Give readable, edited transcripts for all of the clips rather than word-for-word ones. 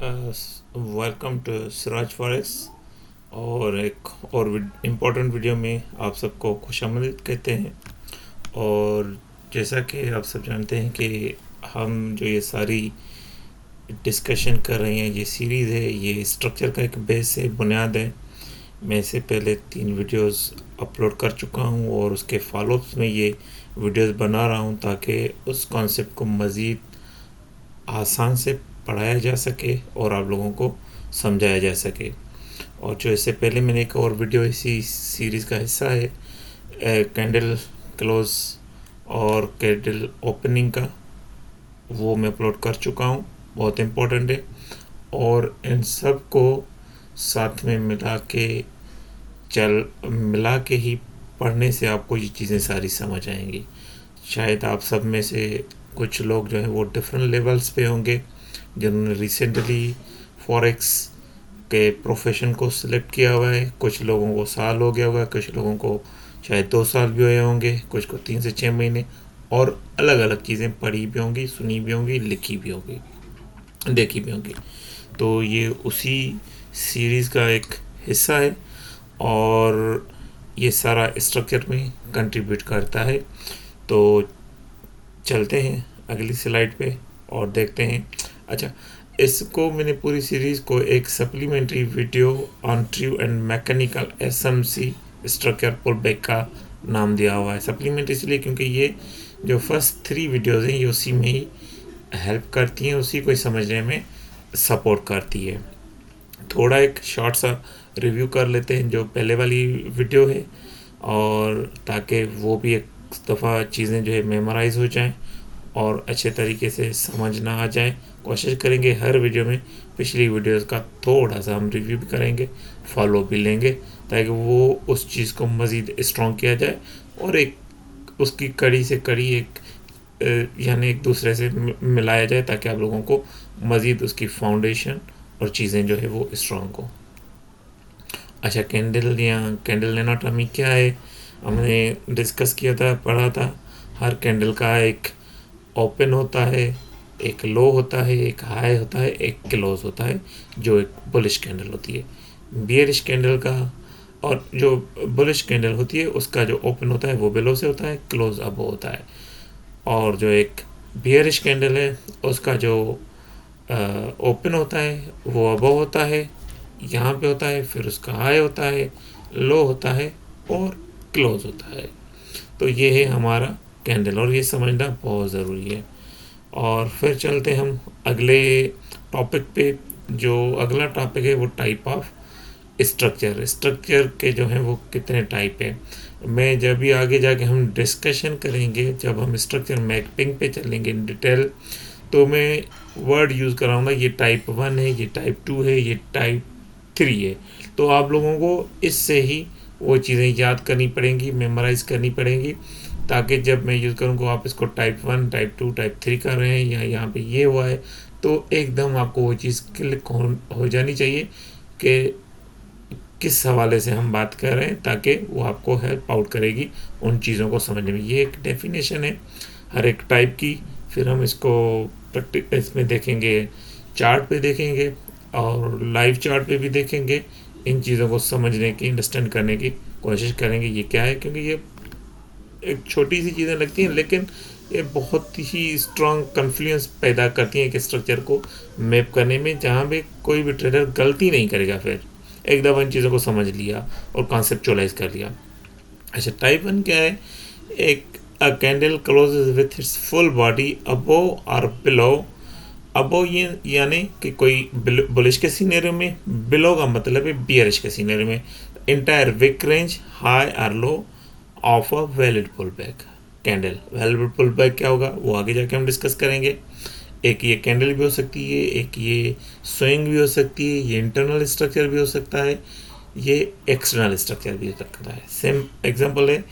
Welcome to Siraj forex. और एक और इम्पोर्टेंट वीडियो में आप सबको खुशामदीद कहते हैं। और जैसा कि आप सब जानते हैं कि हम जो ये सारी डिस्कशन कर रहे हैं, ये सीरीज़ है, ये स्ट्रक्चर का एक बेस है, बुनियाद है। मैं इससे पहले 3 वीडियोस अपलोड कर चुका हूँ और उसके फॉलोअप्स में ये वीडियोस बना रहा हूँ ताकि उस कॉन्सेप्ट को मज़ीद आसान से पढ़ाया जा सके और आप लोगों को समझाया जा सके। और जो इससे पहले मैंने एक और वीडियो इसी सीरीज़ का हिस्सा है, कैंडल क्लोज और कैंडल ओपनिंग का, वो मैं अपलोड कर चुका हूँ। बहुत इम्पोर्टेंट है और इन सब को साथ में मिला के ही पढ़ने से आपको ये चीज़ें सारी समझ आएंगी। शायद आप सब में से कुछ लोग जो हैं वो डिफरेंट लेवल्स पे होंगे, जिन्होंने रिसेंटली फॉरेक्स के प्रोफेशन को सिलेक्ट किया हुआ है। कुछ लोगों को साल हो गया होगा, कुछ लोगों को शायद 2 साल भी हुए होंगे, कुछ को 3 से 6 महीने, और अलग अलग चीज़ें पढ़ी भी होंगी, सुनी भी होंगी, लिखी भी होंगी, देखी भी होंगी। तो ये उसी सीरीज़ का एक हिस्सा है और ये सारा स्ट्रक्चर में कंट्रीब्यूट करता है। तो चलते हैं अगली स्लाइड पे और देखते हैं। अच्छा, इसको मैंने पूरी सीरीज़ को एक supplementary video on true and mechanical SMC structure pull back का नाम दिया हुआ है। सप्लीमेंट्री इसलिए क्योंकि ये जो फर्स्ट 3 वीडियोज़ हैं ये उसी में ही हेल्प करती हैं, उसी को समझने में सपोर्ट करती है। थोड़ा एक शॉर्ट सा रिव्यू कर लेते हैं जो पहले वाली वीडियो है, और ताकि वो भी एक दफ़ा चीज़ें जो है मेमोराइज़ हो जाएं और अच्छे तरीके से समझना आ जाए। कोशिश करेंगे हर वीडियो में पिछली वीडियोस का थोड़ा सा हम रिव्यू भी करेंगे, फॉलो भी लेंगे, ताकि वो उस चीज़ को मज़ीद स्ट्रॉन्ग किया जाए और एक उसकी कड़ी से कड़ी एक यानी एक दूसरे से मिलाया जाए, ताकि आप लोगों को मज़ीद उसकी फाउंडेशन और चीज़ें जो है वो स्ट्रॉन्ग हो। अच्छा, कैंडल या कैंडल एनाटॉमी क्या है, हमने डिस्कस किया था, पढ़ा था। हर कैंडल का एक ओपन होता है, एक लो होता है, एक हाई होता है, एक क्लोज होता है, जो एक बुलिश कैंडल होती है। बियरिश कैंडल का, और जो बुलिश कैंडल होती है उसका जो ओपन होता है वो बिलो से होता है, क्लोज अबो होता है। और जो एक बियरिश कैंडल है उसका जो ओपन होता है वो अबो होता है, यहाँ पे होता है, फिर उसका हाई होता है, लो होता है और क्लोज होता है। तो ये है हमारा कैंडल और ये समझना बहुत ज़रूरी है। और फिर चलते हम अगले टॉपिक पे। जो अगला टॉपिक है वो टाइप ऑफ स्ट्रक्चर के जो हैं वो कितने टाइप हैं। मैं जब भी आगे जाके हम डिस्कशन करेंगे, जब हम स्ट्रक्चर मैपिंग पे चलेंगे इन डिटेल, तो मैं वर्ड यूज़ कराऊंगा, ये टाइप 1 है, ये टाइप 2 है, ये टाइप 3 है। तो आप लोगों को इससे ही वो चीज़ें याद करनी पड़ेंगी, मेमोराइज़ करनी पड़ेंगी, ताकि जब मैं यूज़ करूँगा आप इसको टाइप 1, टाइप 2, टाइप 3 कर रहे हैं या यहाँ पे ये हुआ है, तो एकदम आपको वो चीज़ क्लिक हो जानी चाहिए कि किस हवाले से हम बात कर रहे हैं, ताकि वो आपको हेल्प आउट करेगी उन चीज़ों को समझने में। ये एक डेफिनेशन है हर एक टाइप की। फिर हम इसको प्रैक्टिस में देखेंगे, चार्ट पे देखेंगे और लाइव चार्ट पे भी देखेंगे। इन चीज़ों को समझने की, अंडरस्टैंड करने की कोशिश करेंगे ये क्या है, क्योंकि ये एक छोटी सी चीज़ें लगती हैं लेकिन ये बहुत ही स्ट्रॉन्ग कन्फ्लुएंस पैदा करती हैं एक स्ट्रक्चर को मैप करने में, जहाँ पे कोई भी ट्रेडर गलती नहीं करेगा। फिर एक दफ़ा इन चीज़ों को समझ लिया और कॉन्सेप्चुअलाइज कर लिया। अच्छा, टाइप 1 क्या है? एक a candle closes with its full body above और बिलो। अबोव ये यानी कि कोई बुलिश के सीनेरियो में, बिलो का मतलब है बियरिश के सीनेरियो में। इंटायर विक रेंज हाई और low of a valid pull back candle. Valid pull back क्या होगा वो आगे जाके हम डिस्कस करेंगे। एक ये कैंडल भी हो सकती है, एक ये स्विंग भी हो सकती है, ये इंटरनल स्ट्रक्चर भी हो सकता है, ये एक्सटर्नल स्ट्रक्चर भी हो सकता है। सेम एग्जांपल है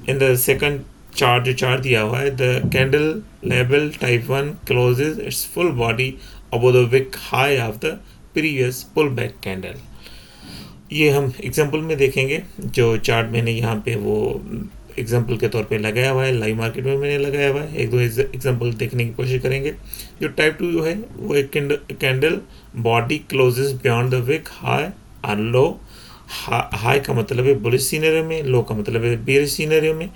इन द सेकंड चार्ट, जो चार्ट दिया हुआ है, the candle level type 1 closes its full body above the wick high of the previous pull back candle. ये हम एग्जांपल में देखेंगे। जो चार्ट मैंने यहाँ पे वो एग्जांपल के तौर पे लगाया हुआ है, लाइव मार्केट में मैंने लगाया हुआ है। एक दो एग्जांपल देखने की कोशिश करेंगे। जो टाइप 2 जो है वो एक candle body closes beyond the wick high और लो। हाई का मतलब है बुलिश सिनेरियो में, लो का मतलब है बेयरिश सिनेरियो में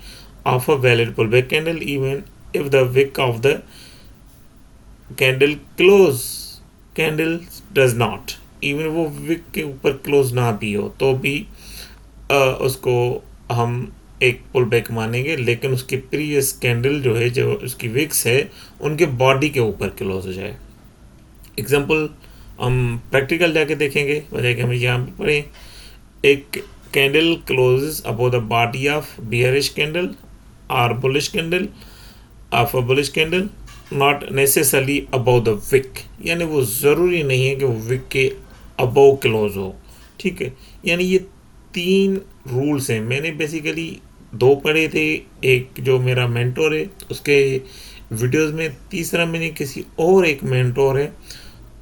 of a valid pull back candle even if the wick of the candle close candle does not, even वो विक के ऊपर क्लोज ना भी हो तो भी उसको हम एक पुल बैक मानेंगे, लेकिन उसकी प्रीवियस कैंडल जो है, जो उसकी विक्स है, उनके बॉडी के ऊपर क्लोज हो जाए। एग्जांपल हम प्रैक्टिकल जाके देखेंगे, बजाय कि हम यहाँ पे पढ़ें। एक candle closes above the body of bearish candle और bullish candle of a bullish candle, not necessarily above the wick, यानी वो ज़रूरी नहीं है कि वो विक के अबव क्लोज हो। ठीक है, यानी ये 3 रूल्स हैं। मैंने बेसिकली 2 पढ़े थे, एक जो मेरा मेंटोर है उसके वीडियोस में, तीसरा मैंने किसी और एक मेंटोर है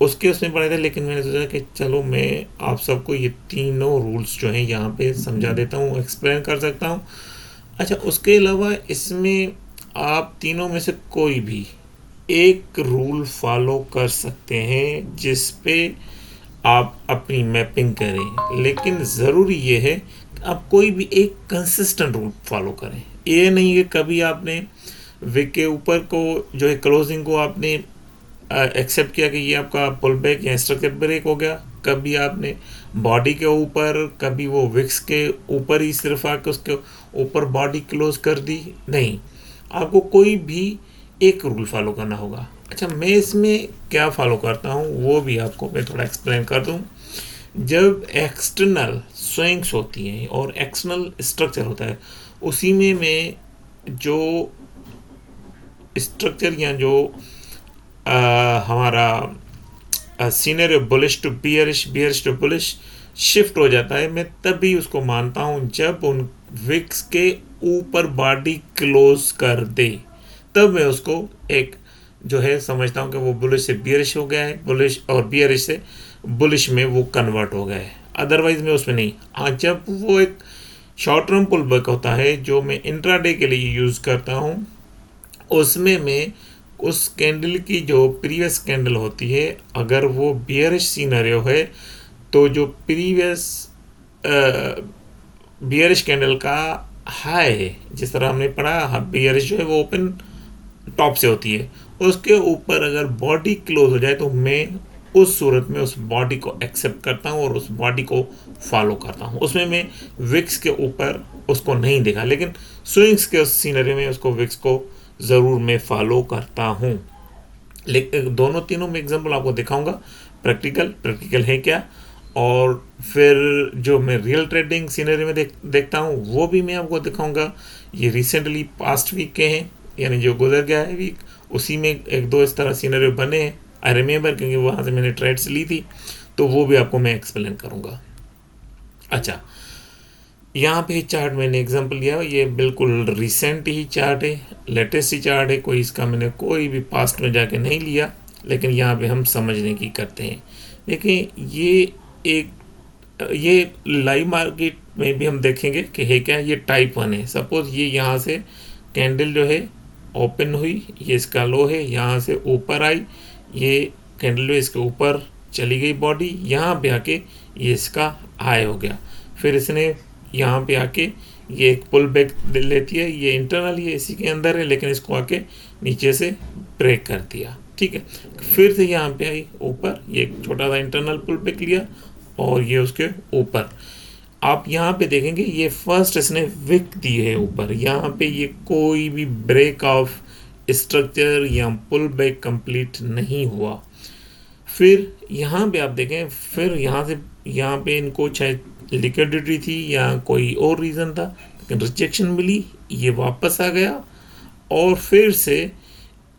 उसके उसमें पढ़े थे, लेकिन मैंने सोचा कि चलो मैं आप सबको ये तीनों रूल्स जो हैं यहाँ पे समझा देता हूँ, एक्सप्लेन कर सकता हूँ। अच्छा, उसके अलावा इसमें आप तीनों में से कोई भी एक रूल फॉलो कर सकते हैं जिस पे आप अपनी मैपिंग करें, लेकिन ज़रूरी ये है कि आप कोई भी एक कंसिस्टेंट रूल फॉलो करें। ये नहीं कि कभी आपने विक के ऊपर को जो है क्लोजिंग को आपने एक्सेप्ट किया कि ये आपका पुल बैक या स्ट्रक्चर ब्रेक हो गया, कभी आपने बॉडी के ऊपर, कभी वो विक्स के ऊपर ही सिर्फ आके उसके ऊपर बॉडी क्लोज कर दी। नहीं, आपको कोई भी एक रूल फॉलो करना होगा। अच्छा, मैं इसमें क्या फॉलो करता हूँ वो भी आपको मैं थोड़ा एक्सप्लेन कर दूँ। जब एक्सटर्नल स्विंग्स होती हैं और एक्सटर्नल स्ट्रक्चर होता है, उसी में मैं जो स्ट्रक्चर या जो हमारा senior bullish to bearish, bearish to bullish shift हो जाता है, मैं तभी उसको मानता हूँ जब उन विक्स के ऊपर बॉडी क्लोज कर दे, तब मैं उसको एक जो है समझता हूँ कि वो बुलिश से बियरिश हो गया है, बुलिश और बियरिश से बुलिश में वो कन्वर्ट हो गया है। अदरवाइज मैं उसमें नहीं। हाँ, जब वो एक शॉर्ट टर्म पुल बैक होता है जो मैं इंट्राडे के लिए यूज़ करता हूँ, उसमें मैं उस कैंडल की जो प्रीवियस कैंडल होती है, अगर वो बियरिश सिनेरियो है तो जो प्रीवियस बियरिश कैंडल का हाई है, जिस तरह हमने पढ़ा बियरिश जो है वो ओपन टॉप से होती है, उसके ऊपर अगर बॉडी क्लोज हो जाए तो मैं उस सूरत में उस बॉडी को एक्सेप्ट करता हूँ और उस बॉडी को फॉलो करता हूँ। उसमें मैं विक्स के ऊपर उसको नहीं देखा, लेकिन स्विंग्स के उस सीनरी में उसको विक्स को ज़रूर मैं फॉलो करता हूँ। लेकिन दोनों तीनों में एग्जांपल आपको दिखाऊंगा, प्रैक्टिकल है क्या, और फिर जो मैं रियल ट्रेडिंग सीनरी में देखता हूँ वो भी मैं आपको दिखाऊंगा। ये रिसेंटली पास्ट वीक के हैं, यानी जो गुजर गया है वीक, उसी में एक दो इस तरह सीनरी बने हैं। आई रिमेंबर, क्योंकि वहाँ से मैंने ट्रेड्स ली थी, तो वो भी आपको मैं एक्सप्लेन करूँगा। अच्छा, यहाँ पे चार्ट मैंने एग्जांपल लिया है, ये बिल्कुल रिसेंट ही चार्ट है, लेटेस्ट ही चार्ट है, कोई इसका मैंने कोई भी पास्ट में जाके नहीं लिया, लेकिन यहाँ पे हम समझने की करते हैं। देखिए, ये लाइव मार्केट में भी हम देखेंगे कि है क्या, ये टाइप 1 है। सपोज ये यहाँ से कैंडल जो है ओपन हुई, ये इसका लो है, यहाँ से ऊपर आई, ये कैंडल जो इसके ऊपर चली गई बॉडी, यहाँ पे आके ये इसका हाई हो गया, फिर इसने यहाँ पे आके ये एक पुल बैक लेती है, ये इंटरनल ये इसी के अंदर है, लेकिन इसको आके नीचे से ब्रेक कर दिया। ठीक है, फिर से यहाँ पे आई ऊपर, ये एक छोटा सा इंटरनल पुल बैक लिया और ये उसके ऊपर। आप यहाँ पे देखेंगे ये फर्स्ट इसने विक दी है ऊपर, यहाँ पे ये कोई भी ब्रेक ऑफ स्ट्रक्चर या पुल बैक कंप्लीट नहीं हुआ। फिर यहाँ पे आप देखें, फिर यहाँ से यहाँ पे इनको शायद लिक्विडिटी थी या कोई और रीज़न था, लेकिन रिजेक्शन मिली, ये वापस आ गया, और फिर से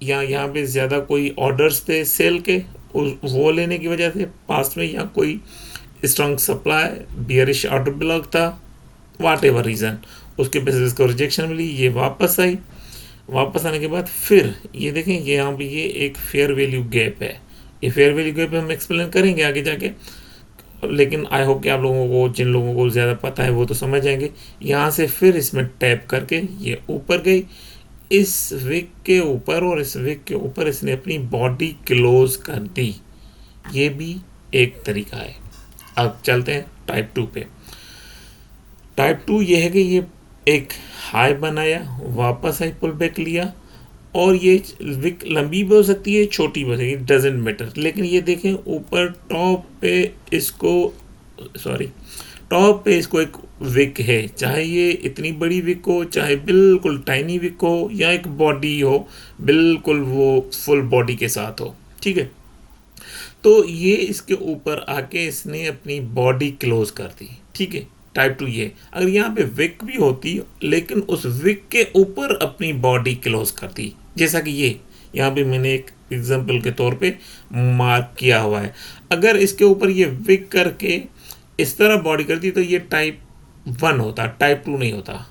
यहाँ पे ज़्यादा कोई ऑर्डर्स थे सेल के, वो लेने की वजह से पास में यहाँ कोई strong supply bearish order block था, वाट एवर रीज़न, उसके बेसिस को रिजेक्शन मिली, ये वापस आई। वापस आने के बाद फिर ये देखें, ये यहाँ पे ये एक फेयर वैल्यू गैप है। ये फेयर वैल्यू गैप हम एक्सप्लेन करेंगे आगे जाके। लेकिन आई होप कि आप लोगों को, जिन लोगों को ज़्यादा पता है वो तो समझ जाएंगे। यहाँ से फिर इसमें टैप करके ये ऊपर गई, इस विक के ऊपर और इस विक के ऊपर इसने अपनी बॉडी क्लोज कर दी। ये भी एक तरीका है। अब चलते हैं टाइप 2 पे। टाइप 2 ये है कि ये एक हाई बनाया, वापस आई पुल बैक लिया, और ये विक लंबी भी हो सकती है, छोटी भी हो सकती है, डजेंट मैटर। लेकिन ये देखें ऊपर टॉप पे इसको, सॉरी, टॉप पे इसको एक विक है, चाहे ये इतनी बड़ी विक हो, चाहे बिल्कुल टाइनी विक हो, या एक बॉडी हो बिल्कुल वो फुल बॉडी के साथ हो, ठीक है। तो ये इसके ऊपर आके इसने अपनी बॉडी क्लोज कर दी, ठीक है। टाइप 2 ये, अगर यहाँ पे विक भी होती लेकिन उस विक के ऊपर अपनी बॉडी क्लोज कर दी, जैसा कि ये यहाँ पे मैंने एक एग्जांपल के तौर पे मार्क किया हुआ है। अगर इसके ऊपर ये विक करके इस तरह बॉडी कर दी तो ये टाइप 1 होता, टाइप 2 नहीं होता,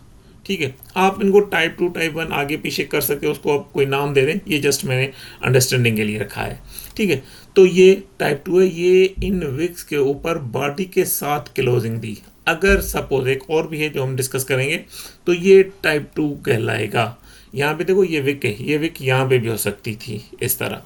ठीक है। आप इनको टाइप 2 टाइप 1 आगे पीछे कर सकते हो, उसको आप कोई नाम दे दें, ये जस्ट मैंने अंडरस्टैंडिंग के लिए रखा है, ठीक है। तो ये टाइप 2 है, ये इन विक्स के ऊपर बॉडी के साथ क्लोजिंग दी। अगर सपोज एक और भी है जो हम डिस्कस करेंगे, तो ये टाइप 2 कहलाएगा। यहाँ पे देखो ये विक है, ये विक यहाँ पे भी हो सकती थी इस तरह।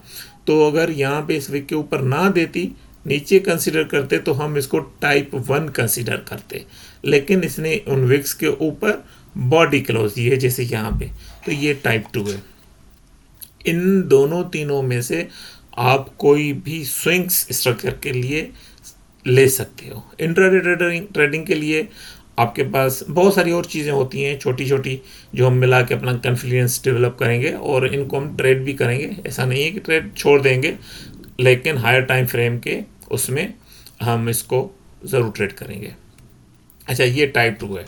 तो अगर यहाँ पे इस विक के ऊपर ना देती, नीचे कंसीडर करते, तो हम इसको टाइप 1 कंसीडर करते। लेकिन इसने उन विक्स के ऊपर बॉडी क्लोज दी है, जैसे यहाँ पे, तो ये टाइप 2 है। इन दोनों तीनों में से आप कोई भी स्विंग्स स्ट्रक्चर के लिए ले सकते हो। इंट्राडे ट्रेडिंग के लिए आपके पास बहुत सारी और चीज़ें होती हैं छोटी छोटी, जो हम मिला के अपना कॉन्फिडेंस डेवलप करेंगे और इनको हम ट्रेड भी करेंगे। ऐसा नहीं है कि ट्रेड छोड़ देंगे, लेकिन हायर टाइम फ्रेम के उसमें हम इसको ज़रूर ट्रेड करेंगे। अच्छा, ये टाइप 2 है,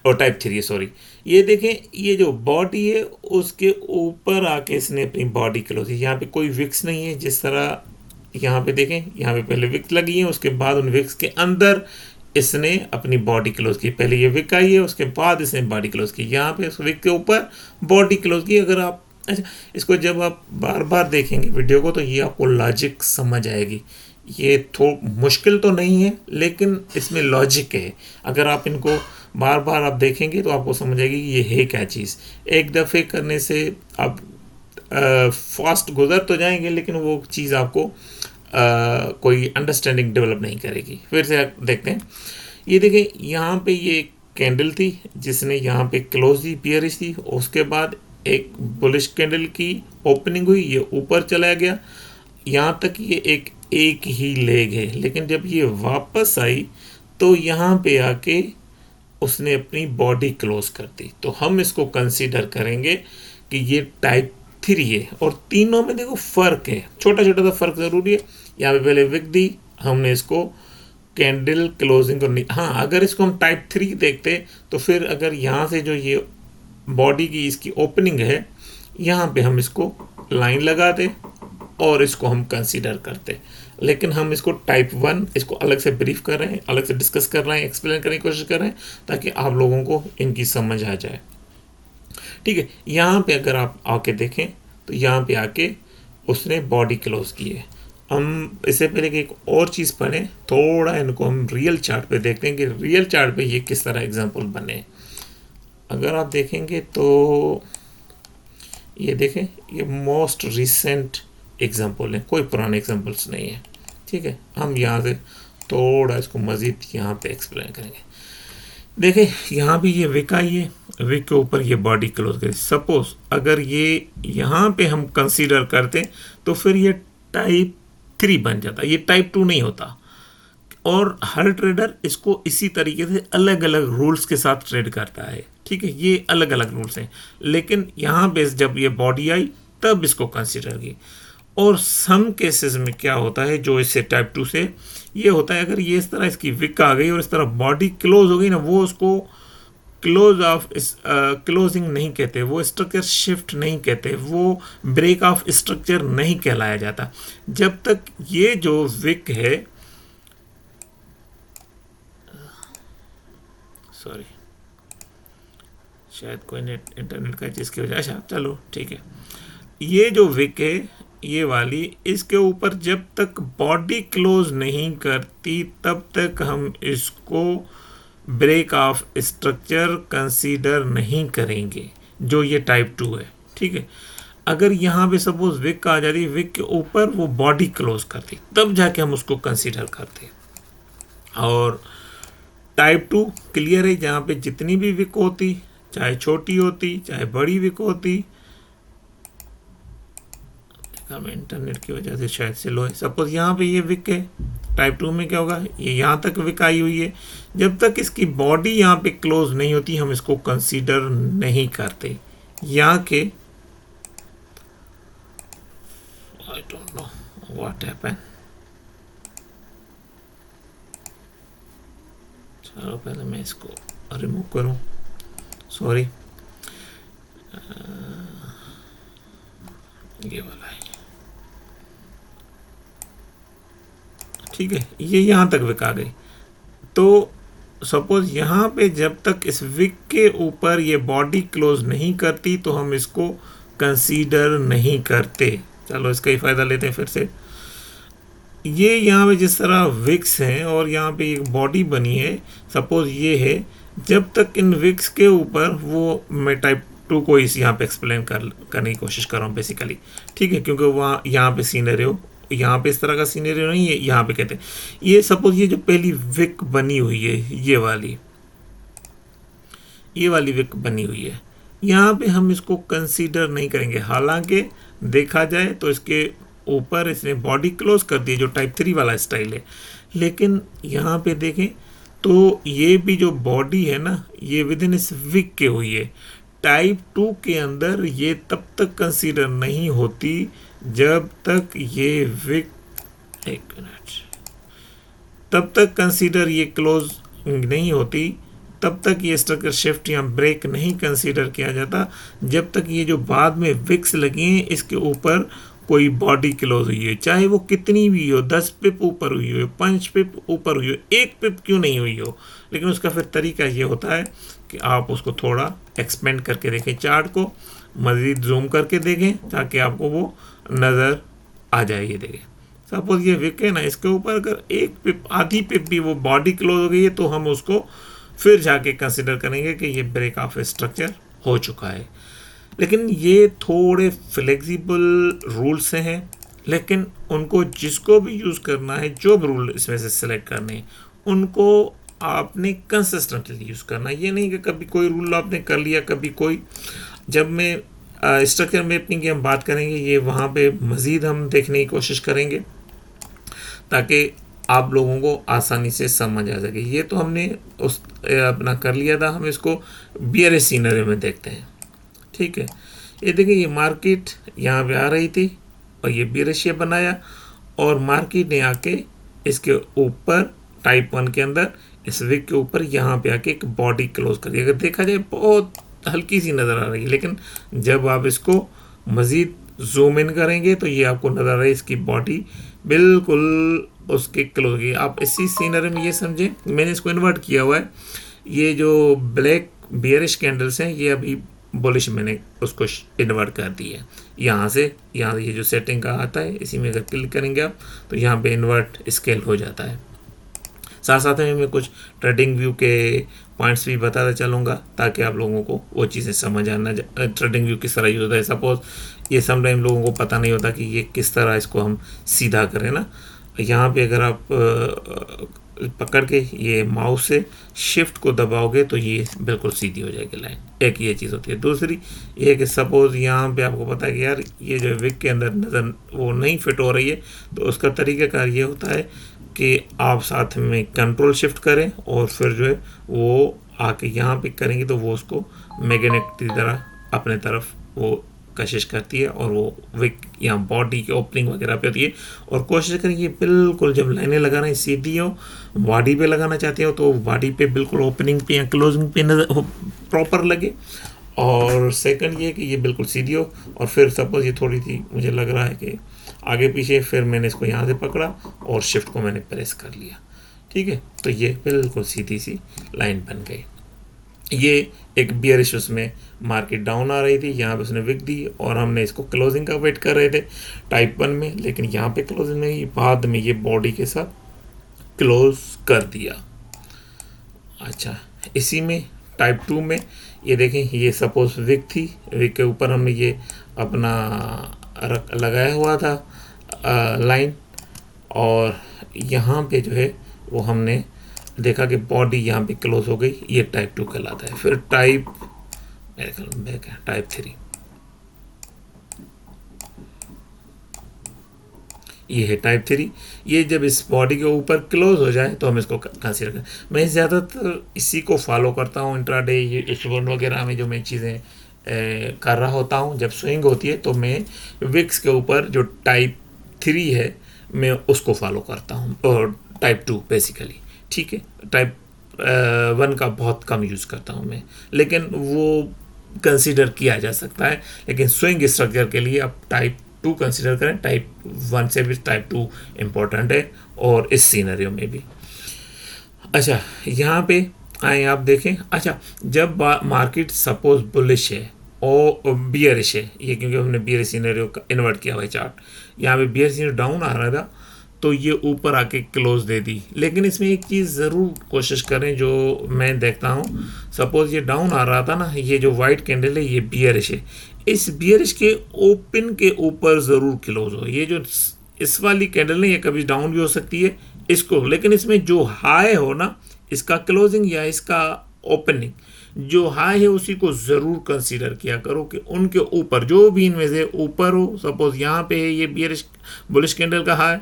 और टाइप 3 है, सॉरी। ये देखें, ये जो बॉडी है उसके ऊपर आके इसने अपनी बॉडी क्लोज, यहाँ पे कोई विक्स नहीं है, जिस तरह यहाँ पे देखें, यहाँ पे पहले विक्स लगी है, उसके बाद उन विक्स के अंदर इसने अपनी बॉडी क्लोज की। पहले ये विक आई है, उसके बाद इसने बॉडी क्लोज की, यहाँ पे उस विक के ऊपर बॉडी क्लोज की। अगर आप, अच्छा, इसको जब आप बार बार देखेंगे वीडियो को, तो ये आपको लॉजिक समझ आएगी। ये थोड़ा मुश्किल तो नहीं है, लेकिन इसमें लॉजिक है। अगर आप इनको बार बार आप देखेंगे तो आपको समझ आएगी कि ये है क्या चीज़। एक दफ़े करने से आप फास्ट गुजर तो जाएंगे, लेकिन वो चीज़ आपको कोई अंडरस्टैंडिंग डेवलप नहीं करेगी। फिर से आप देखते हैं, ये देखें, यहाँ पे ये कैंडल थी जिसने यहाँ पे क्लोज दी, बियरिश थी। उसके बाद एक बुलिश कैंडल की ओपनिंग हुई, ये ऊपर चला गया, यहाँ तक ये एक ही लेग है। लेकिन जब ये वापस आई तो यहाँ पे आके उसने अपनी बॉडी क्लोज कर दी। तो हम इसको कंसीडर करेंगे कि ये टाइप 3 है। और तीनों में देखो फ़र्क है, छोटा छोटा सा फ़र्क ज़रूरी है। यहाँ पे पहले विक दी, हमने इसको कैंडल क्लोजिंग करनी। हाँ, अगर इसको हम टाइप 3 देखते तो फिर अगर यहाँ से जो ये बॉडी की इसकी ओपनिंग है, यहाँ पे हम इसको लाइन लगाते और इसको हम कंसीडर करते। लेकिन हम इसको टाइप 1, इसको अलग से ब्रीफ कर रहे हैं, अलग से डिस्कस कर रहे हैं, एक्सप्लेन करने की कोशिश कर रहे हैं, ताकि आप लोगों को इनकी समझ आ जाए, ठीक है। यहाँ पे अगर आप आके देखें तो यहाँ पे आके उसने बॉडी क्लोज की है। हम इससे पहले कि एक और चीज़ पढ़ें, थोड़ा इनको हम रियल चार्ट पे देखते हैं कि रियल चार्ट पे ये किस तरह एग्जांपल बने। अगर आप देखेंगे तो ये देखें, ये मोस्ट रिसेंट एग्जांपल है, कोई पुराने एग्जांपल्स नहीं है, ठीक है। हम यहाँ से थोड़ा इसको मज़ीद यहाँ पे एक्सप्लेन करेंगे। देखें, यहाँ भी ये विक आई है, विक के ऊपर ये बॉडी क्लोज करें। सपोज अगर ये यहाँ पे हम कंसीडर करते तो फिर ये टाइप 3 बन जाता, ये टाइप 2 नहीं होता। और हर ट्रेडर इसको इसी तरीके से अलग अलग रूल्स के साथ ट्रेड करता है, ठीक है। ये अलग अलग रूल्स हैं, लेकिन यहाँ पे जब ये बॉडी आई तब इसको कंसीडर की। और सम केसेस में क्या होता है, जो इससे टाइप 2 से ये होता है, अगर ये इस तरह इसकी विक आ गई और इस तरह बॉडी क्लोज हो गई ना, वो उसको क्लोज ऑफ क्लोजिंग नहीं कहते, वो स्ट्रक्चर शिफ्ट नहीं कहते, वो ब्रेक ऑफ स्ट्रक्चर नहीं कहलाया जाता। जब तक ये जो विक है, सॉरी, शायद कोई नेट इंटरनेट का चीज़ की वजह, अच्छा चलो ठीक है, ये जो विक है ये वाली, इसके ऊपर जब तक बॉडी क्लोज नहीं करती तब तक हम इसको ब्रेक ऑफ स्ट्रक्चर कंसीडर नहीं करेंगे, जो ये टाइप 2 है। ठीक है, अगर यहाँ पे सपोज विक आ जाती, विक के ऊपर वो बॉडी क्लोज करती, तब जाके हम उसको कंसीडर करते हैं। और टाइप 2 क्लियर है, जहाँ पे जितनी भी विक होती, चाहे छोटी होती चाहे बड़ी विक होती, इंटरनेट की वजह से शायद से लो है। सपोज यहाँ पे ये विक है, टाइप 2 में क्या होगा, ये यहाँ तक विक आई हुई है, जब तक इसकी बॉडी यहाँ पे क्लोज नहीं होती हम इसको कंसीडर नहीं करते। यहाँ के I don't know what happen. चलो पहले मैं इसको रिमूव करूं, सॉरी, ये वाला है। ठीक है, ये यहाँ तक विक आ गई। तो सपोज यहाँ पे जब तक इस विक के ऊपर ये बॉडी क्लोज नहीं करती तो हम इसको कंसीडर नहीं करते। चलो इसका ही फ़ायदा लेते हैं फिर से। ये यहाँ पे जिस तरह विक्स हैं और यहाँ पे एक बॉडी बनी है, सपोज ये है, जब तक इन विक्स के ऊपर वो, मैं टाइप 2 को इस यहाँ पे एक्सप्लेन करने की कोशिश कर रहा हूँ बेसिकली। ठीक है, क्योंकि वहाँ यहाँ पे सीनरियो, यहाँ पे इस तरह का सीनरियो नहीं है, यहाँ पे कहते हैं ये सपोज ये जो पहली विक बनी हुई है, ये वाली विक बनी हुई है, यहाँ पे हम इसको कंसीडर नहीं करेंगे। हालांकि देखा जाए तो इसके ऊपर इसने बॉडी क्लोज कर दी, जो टाइप 3 वाला स्टाइल है, लेकिन यहाँ पे देखें तो ये भी जो बॉडी है ना, ये विद इन इस विक के हुई है। टाइप 2 के अंदर ये तब तक कंसीडर नहीं होती जब तक ये विक, एक मिनट, तब तक कंसीडर ये क्लोज नहीं होती, तब तक ये स्ट्रक्चर शिफ्ट या ब्रेक नहीं कंसीडर किया जाता, जब तक ये जो बाद में विक्स लगी हैं इसके ऊपर कोई बॉडी क्लोज हुई है, चाहे वो कितनी भी हो, 10 पिप ऊपर हुई हो, 5 पिप ऊपर हुई हो, 1 पिप क्यों नहीं हुई हो। लेकिन उसका फिर तरीका ये होता है कि आप उसको थोड़ा एक्सपेंड करके देखें, चार्ट को मज़ीद जूम करके देखें ताकि आपको वो नज़र आ जाए। ये देखें, सपोज ये विक है ना, इसके ऊपर अगर 1 पिप, आधी पिप भी वो बॉडी क्लोज हो गई है तो हम उसको फिर जाके कंसिडर करेंगे कि ये ब्रेक ऑफ स्ट्रक्चर हो चुका है। लेकिन ये थोड़े फ्लेक्सिबल रूल्स हैं, लेकिन उनको जिसको भी यूज़ करना है, जो भी रूल इसमें से सिलेक्ट करने हैं, उनको आपने कंसिस्टेंटली यूज़ करना है। ये नहीं कि कभी कोई रूल आपने कर लिया, कभी कोई। जब मैं स्ट्रक्चर मैपिंग की हम बात करेंगे, ये वहाँ पे मज़ीद हम देखने की कोशिश करेंगे ताकि आप लोगों को आसानी से समझ आ सके। ये तो हमने उस अपना कर लिया था, हम इसको बियरेज सीनरी में देखते हैं। ठीक है, ये देखिए, ये मार्केट यहाँ पे आ रही थी और ये बियरेज शेप बनाया, और मार्केट ने आके इसके ऊपर टाइप 1 के अंदर इस विक के ऊपर यहाँ पे आके एक बॉडी क्लोज कर दी। अगर देखा जाए बहुत हल्की सी नज़र आ रही है, लेकिन जब आप इसको मज़ीद जूम इन करेंगे तो ये आपको नज़र आ रही है इसकी बॉडी बिल्कुल उसके क्लोज की। आप इसी सीनरी में ये समझें, मैंने इसको इन्वर्ट किया हुआ है। ये जो ब्लैक बियरिश कैंडल्स हैं, ये अभी बुलिश मैंने उसको इन्वर्ट कर दी है। यहाँ से यहाँ ये जो सेटिंग का आता है, इसी में अगर क्लिक करेंगे आप तो यहाँ पे इन्वर्ट स्केल हो जाता है। साथ साथ में मैं कुछ ट्रेडिंग व्यू के पॉइंट्स भी बताता चलूँगा ताकि आप लोगों को वो चीज़ें समझ आना, ट्रेडिंग व्यू किस तरह यूज़ होता है। सपोज ये समटाइम लोगों को पता नहीं होता कि ये किस तरह इसको हम सीधा करें ना। यहाँ पे अगर आप पकड़ के ये माउस से शिफ्ट को दबाओगे तो ये बिल्कुल सीधी हो जाएगी लाइन। एक ये चीज़ होती है। दूसरी ये कि सपोज़ यहाँ पे आपको पता है कि यार ये जो विक के अंदर नज़र वो नहीं फिट हो रही है, तो उसका तरीक़ाकार ये होता है कि आप साथ में कंट्रोल शिफ्ट करें और फिर जो है वो आके यहाँ पे करेंगे तो वो उसको मैग्नेट की तरह अपने तरफ वो कशिश करती है और वो विक यहाँ बॉडी की ओपनिंग वगैरह पे होती है। और कोशिश करेंगे बिल्कुल जब लाइनें लगाना है सीधी हो, बॉडी पे लगाना चाहते हो तो बॉडी पे बिल्कुल ओपनिंग पे या क्लोजिंग पे नज़र प्रॉपर लगे। और सेकंड ये कि ये बिल्कुल सीधी हो। और फिर सपोज ये थोड़ी सी मुझे लग रहा है कि आगे पीछे, फिर मैंने इसको यहाँ से पकड़ा और शिफ्ट को मैंने प्रेस कर लिया। ठीक है, तो ये बिल्कुल सीधी सी लाइन बन गई। ये एक बियरिश उसमें मार्केट डाउन आ रही थी, यहाँ पे उसने विक दी और हमने इसको क्लोजिंग का वेट कर रहे थे टाइप 1 में, लेकिन यहाँ पे क्लोजिंग नहीं, बाद में ये बॉडी के साथ क्लोज कर दिया। अच्छा, इसी में टाइप 2 में ये देखें, ये सपोज विक थी, विक के ऊपर हमने ये अपना लगाया हुआ था लाइन, और यहाँ पे जो है वो हमने देखा कि बॉडी यहाँ पे क्लोज हो गई, ये टाइप 2 कहलाता है। फिर टाइप 3, ये है टाइप 3। ये जब इस बॉडी के ऊपर क्लोज हो जाए तो हम इसको कंसीडर करें। मैं ज़्यादातर इसी को फॉलो करता हूँ इंट्राडे, ये H1 वगैरह में जो मैं चीज़ें कर रहा होता हूँ, जब स्विंग होती है तो मैं विक्स के ऊपर जो टाइप 3 है मैं उसको फॉलो करता हूँ, और टाइप 2 बेसिकली, ठीक है। टाइप 1 का बहुत कम यूज़ करता हूँ मैं, लेकिन वो कंसीडर किया जा सकता है। लेकिन स्विंग स्ट्रक्चर के लिए आप टाइप 2 कंसीडर करें, टाइप 1 से भी टाइप 2 इम्पोर्टेंट है, और इस सीनरियो में भी। अच्छा, यहाँ पे आए आप देखें। अच्छा, जब मार्केट सपोज बुलिश है और बियरिश है, ये क्योंकि हमने बियरिश सीनरियो इन्वर्ट किया हुआ है चार्ट, यहाँ पे बियरिश सीनरियो डाउन आ रहा था तो ये ऊपर आके क्लोज दे दी। लेकिन इसमें एक चीज़ ज़रूर कोशिश करें जो मैं देखता हूँ, सपोज़ ये डाउन आ रहा था ना, ये जो वाइट कैंडल है ये बियरिश है, इस बियरिश के ओपन के ऊपर ज़रूर क्लोज हो। ये जो इस वाली कैंडल है ये कभी डाउन भी हो सकती है इसको, लेकिन इसमें जो हाई हो ना, इसका क्लोजिंग या इसका ओपनिंग जो हाई है उसी को ज़रूर कंसीडर किया करो कि उनके ऊपर जो भी इनमें से ऊपर हो। सपोज़ यहाँ पे है ये बियरिश बुलिश कैंडल का हाई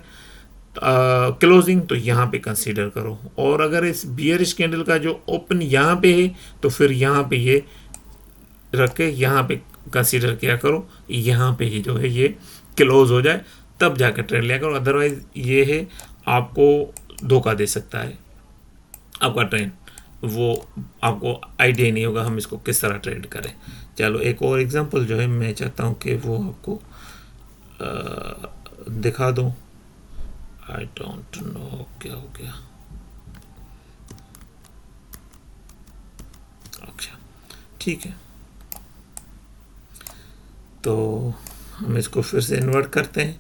क्लोजिंग, तो यहाँ पे कंसीडर करो, और अगर इस बियरिश कैंडल का जो ओपन यहाँ पे है तो फिर यहाँ पे ये रख के यहाँ पे कंसीडर किया करो, यहाँ पे ही जो है ये क्लोज हो जाए तब जाकर ट्रेड लिया करो। अदरवाइज ये है आपको धोखा दे सकता है आपका ट्रेंड, वो आपको आइडिया नहीं होगा हम इसको किस तरह ट्रेड करें। चलो एक और एग्जांपल जो है मैं चाहता हूँ कि वो आपको दिखा दूँ। आई डोंट नो क्या हो गया। अच्छा, ठीक है, तो हम इसको फिर से इन्वर्ट करते हैं,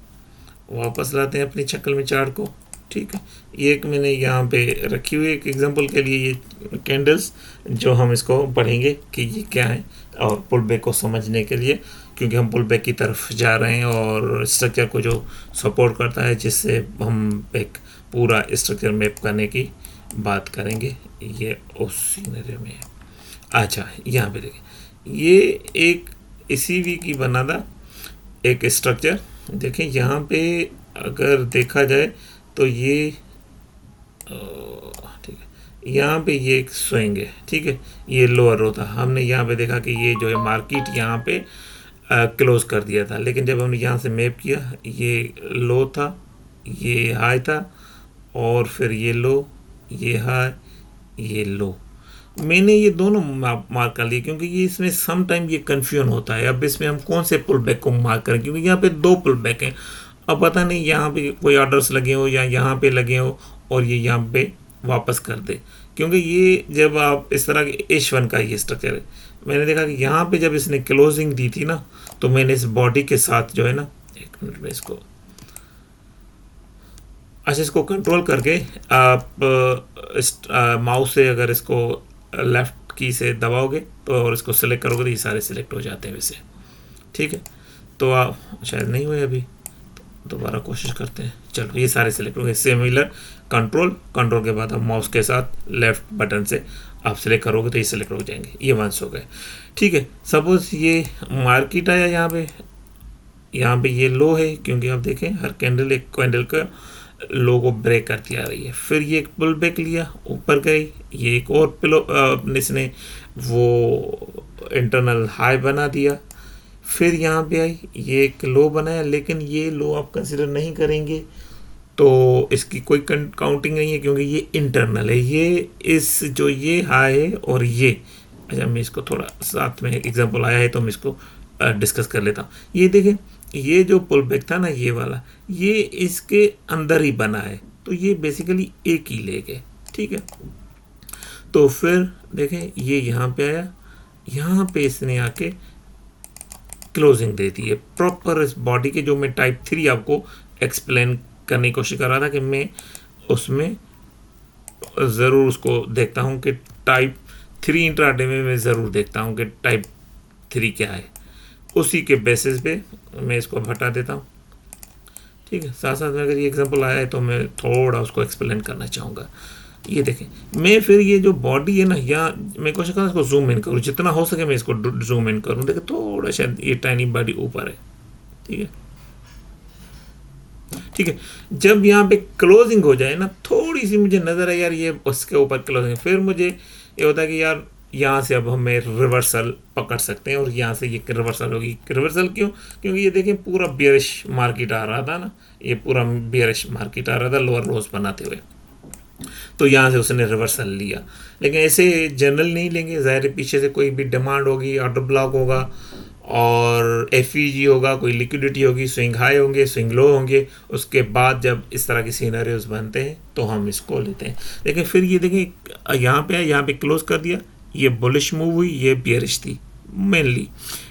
वापस लाते हैं अपनी शक्ल में चार्ट को, ठीक है। ये एक मैंने यहाँ पे रखी हुई एक एग्जांपल के लिए ये कैंडल्स, जो हम इसको पढ़ेंगे कि ये क्या है, और पुल बैक को समझने के लिए, क्योंकि हम पुल बैक की तरफ जा रहे हैं और स्ट्रक्चर को जो सपोर्ट करता है, जिससे हम एक पूरा स्ट्रक्चर मैप करने की बात करेंगे, ये उस सीनरी में है। अच्छा, यहाँ पे देखें, ये एक इसी वी की बना था एक स्ट्रक्चर। देखें यहाँ पे अगर देखा जाए तो ये ठीक है, यहाँ पे ये एक स्विंग है, ठीक है, ये लोअर रो था। हमने यहाँ पे देखा कि ये जो है मार्केट यहाँ पे क्लोज कर दिया था, लेकिन जब हमने यहाँ से मैप किया ये लो था, ये हाई था, और फिर ये लो, ये हाई, ये लो। मैंने ये दोनों मार्क कर लिए क्योंकि ये इसमें सम टाइम ये कन्फ्यूजन होता है। अब इसमें हम कौन से पुल बैक को मार्क करें, क्योंकि यहाँ पे 2 पुल बैक हैं। अब पता नहीं यहाँ पे कोई ऑर्डर्स लगे हो या यहाँ पे लगे हो और ये यहाँ पे वापस कर दे, क्योंकि ये जब आप इस तरह के H1 का ये स्ट्रक्चर है, मैंने देखा कि यहाँ पे जब इसने क्लोजिंग दी थी ना, तो मैंने इस बॉडी के साथ जो है ना, एक मिनट में इसको, अच्छा, इसको कंट्रोल करके आप माउस से अगर इसको लेफ़्ट की से दबाओगे तो और इसको सिलेक्ट करोगे तो ये सारे सिलेक्ट हो जाते हैं वैसे, ठीक है। तो आप शायद नहीं हुए अभी, दोबारा कोशिश करते हैं। चलो, ये सारे सिलेक्ट हो गए। सिमिलर कंट्रोल के बाद आप माउस के साथ लेफ़्ट बटन से आप सिलेक्ट करोगे तो ये सिलेक्ट हो जाएंगे, ये वंस हो गए, ठीक है। सपोज ये मार्केट आया, यहाँ पे ये लो है, क्योंकि आप देखें हर कैंडल एक कैंडल का लो को ब्रेक करती आ रही है। फिर ये एक पुल बैक लिया, ऊपर गई, ये एक और इसने वो इंटरनल हाई बना दिया, फिर यहाँ पे आई, ये एक लो बनाया, लेकिन ये लो आप कंसिडर नहीं करेंगे तो इसकी कोई काउंटिंग नहीं है, क्योंकि ये इंटरनल है। ये इस जो ये हाई है और ये, अच्छा मैं इसको थोड़ा साथ में एग्जांपल आया है तो मैं इसको डिस्कस कर लेता हूँ। ये देखें, ये जो पुल बैक था ना, ये वाला, ये इसके अंदर ही बना है, तो ये बेसिकली एक ही ले गए, ठीक है। तो फिर देखें ये यहाँ पे आया, यहाँ पे इसने आके क्लोजिंग दे दी है प्रॉपर इस बॉडी के, जो मैं टाइप 3 आपको एक्सप्लेन करने की कोशिश कर रहा था कि मैं उसमें ज़रूर उसको देखता हूँ कि टाइप 3 इंट्राडे में मैं ज़रूर देखता हूँ कि टाइप 3 क्या है, उसी के बेसिस पे मैं इसको हटा देता हूँ। ठीक है, साथ साथ में अगर ये एग्जांपल आया है तो मैं थोड़ा उसको एक्सप्लेन करना चाहूँगा। ये देखें, मैं फिर ये जो बॉडी है ना, यहाँ मैं कोशिश करूँ इसको जूम इन करूँ, जितना हो सके मैं इसको जूम इन करूँ। देखिए थोड़ा शायद ये टाइनी बॉडी ऊपर है। ठीक है, ठीक है, जब यहाँ पे क्लोजिंग हो जाए ना, थोड़ी सी मुझे नज़र है यार ये उसके ऊपर क्लोजिंग, फिर मुझे ये होता है कि यार यहाँ से अब हमें रिवर्सल पकड़ सकते हैं और यहाँ से ये रिवर्सल होगी। रिवर्सल क्यों? क्योंकि ये देखें पूरा बियरिश मार्केट आ रहा था ना, ये पूरा बियरिश मार्केट आ रहा था लोअर लोज बनाते हुए, तो यहाँ से उसने रिवर्सल लिया। लेकिन ऐसे जनरल नहीं लेंगे, ज़ाहिर पीछे से कोई भी डिमांड होगी, ऑर्डर ब्लॉक होगा और एफईजी होगा, कोई लिक्विडिटी होगी, स्विंग हाई होंगे, स्विंग लो होंगे। उसके बाद जब इस तरह के सीनरियोज बनते हैं तो हम इसको लेते हैं। लेकिन फिर ये देखें यहाँ पे है, यहाँ पे क्लोज कर दिया, ये बुलिश मूव हुई, ये बियरिश थी मेनली,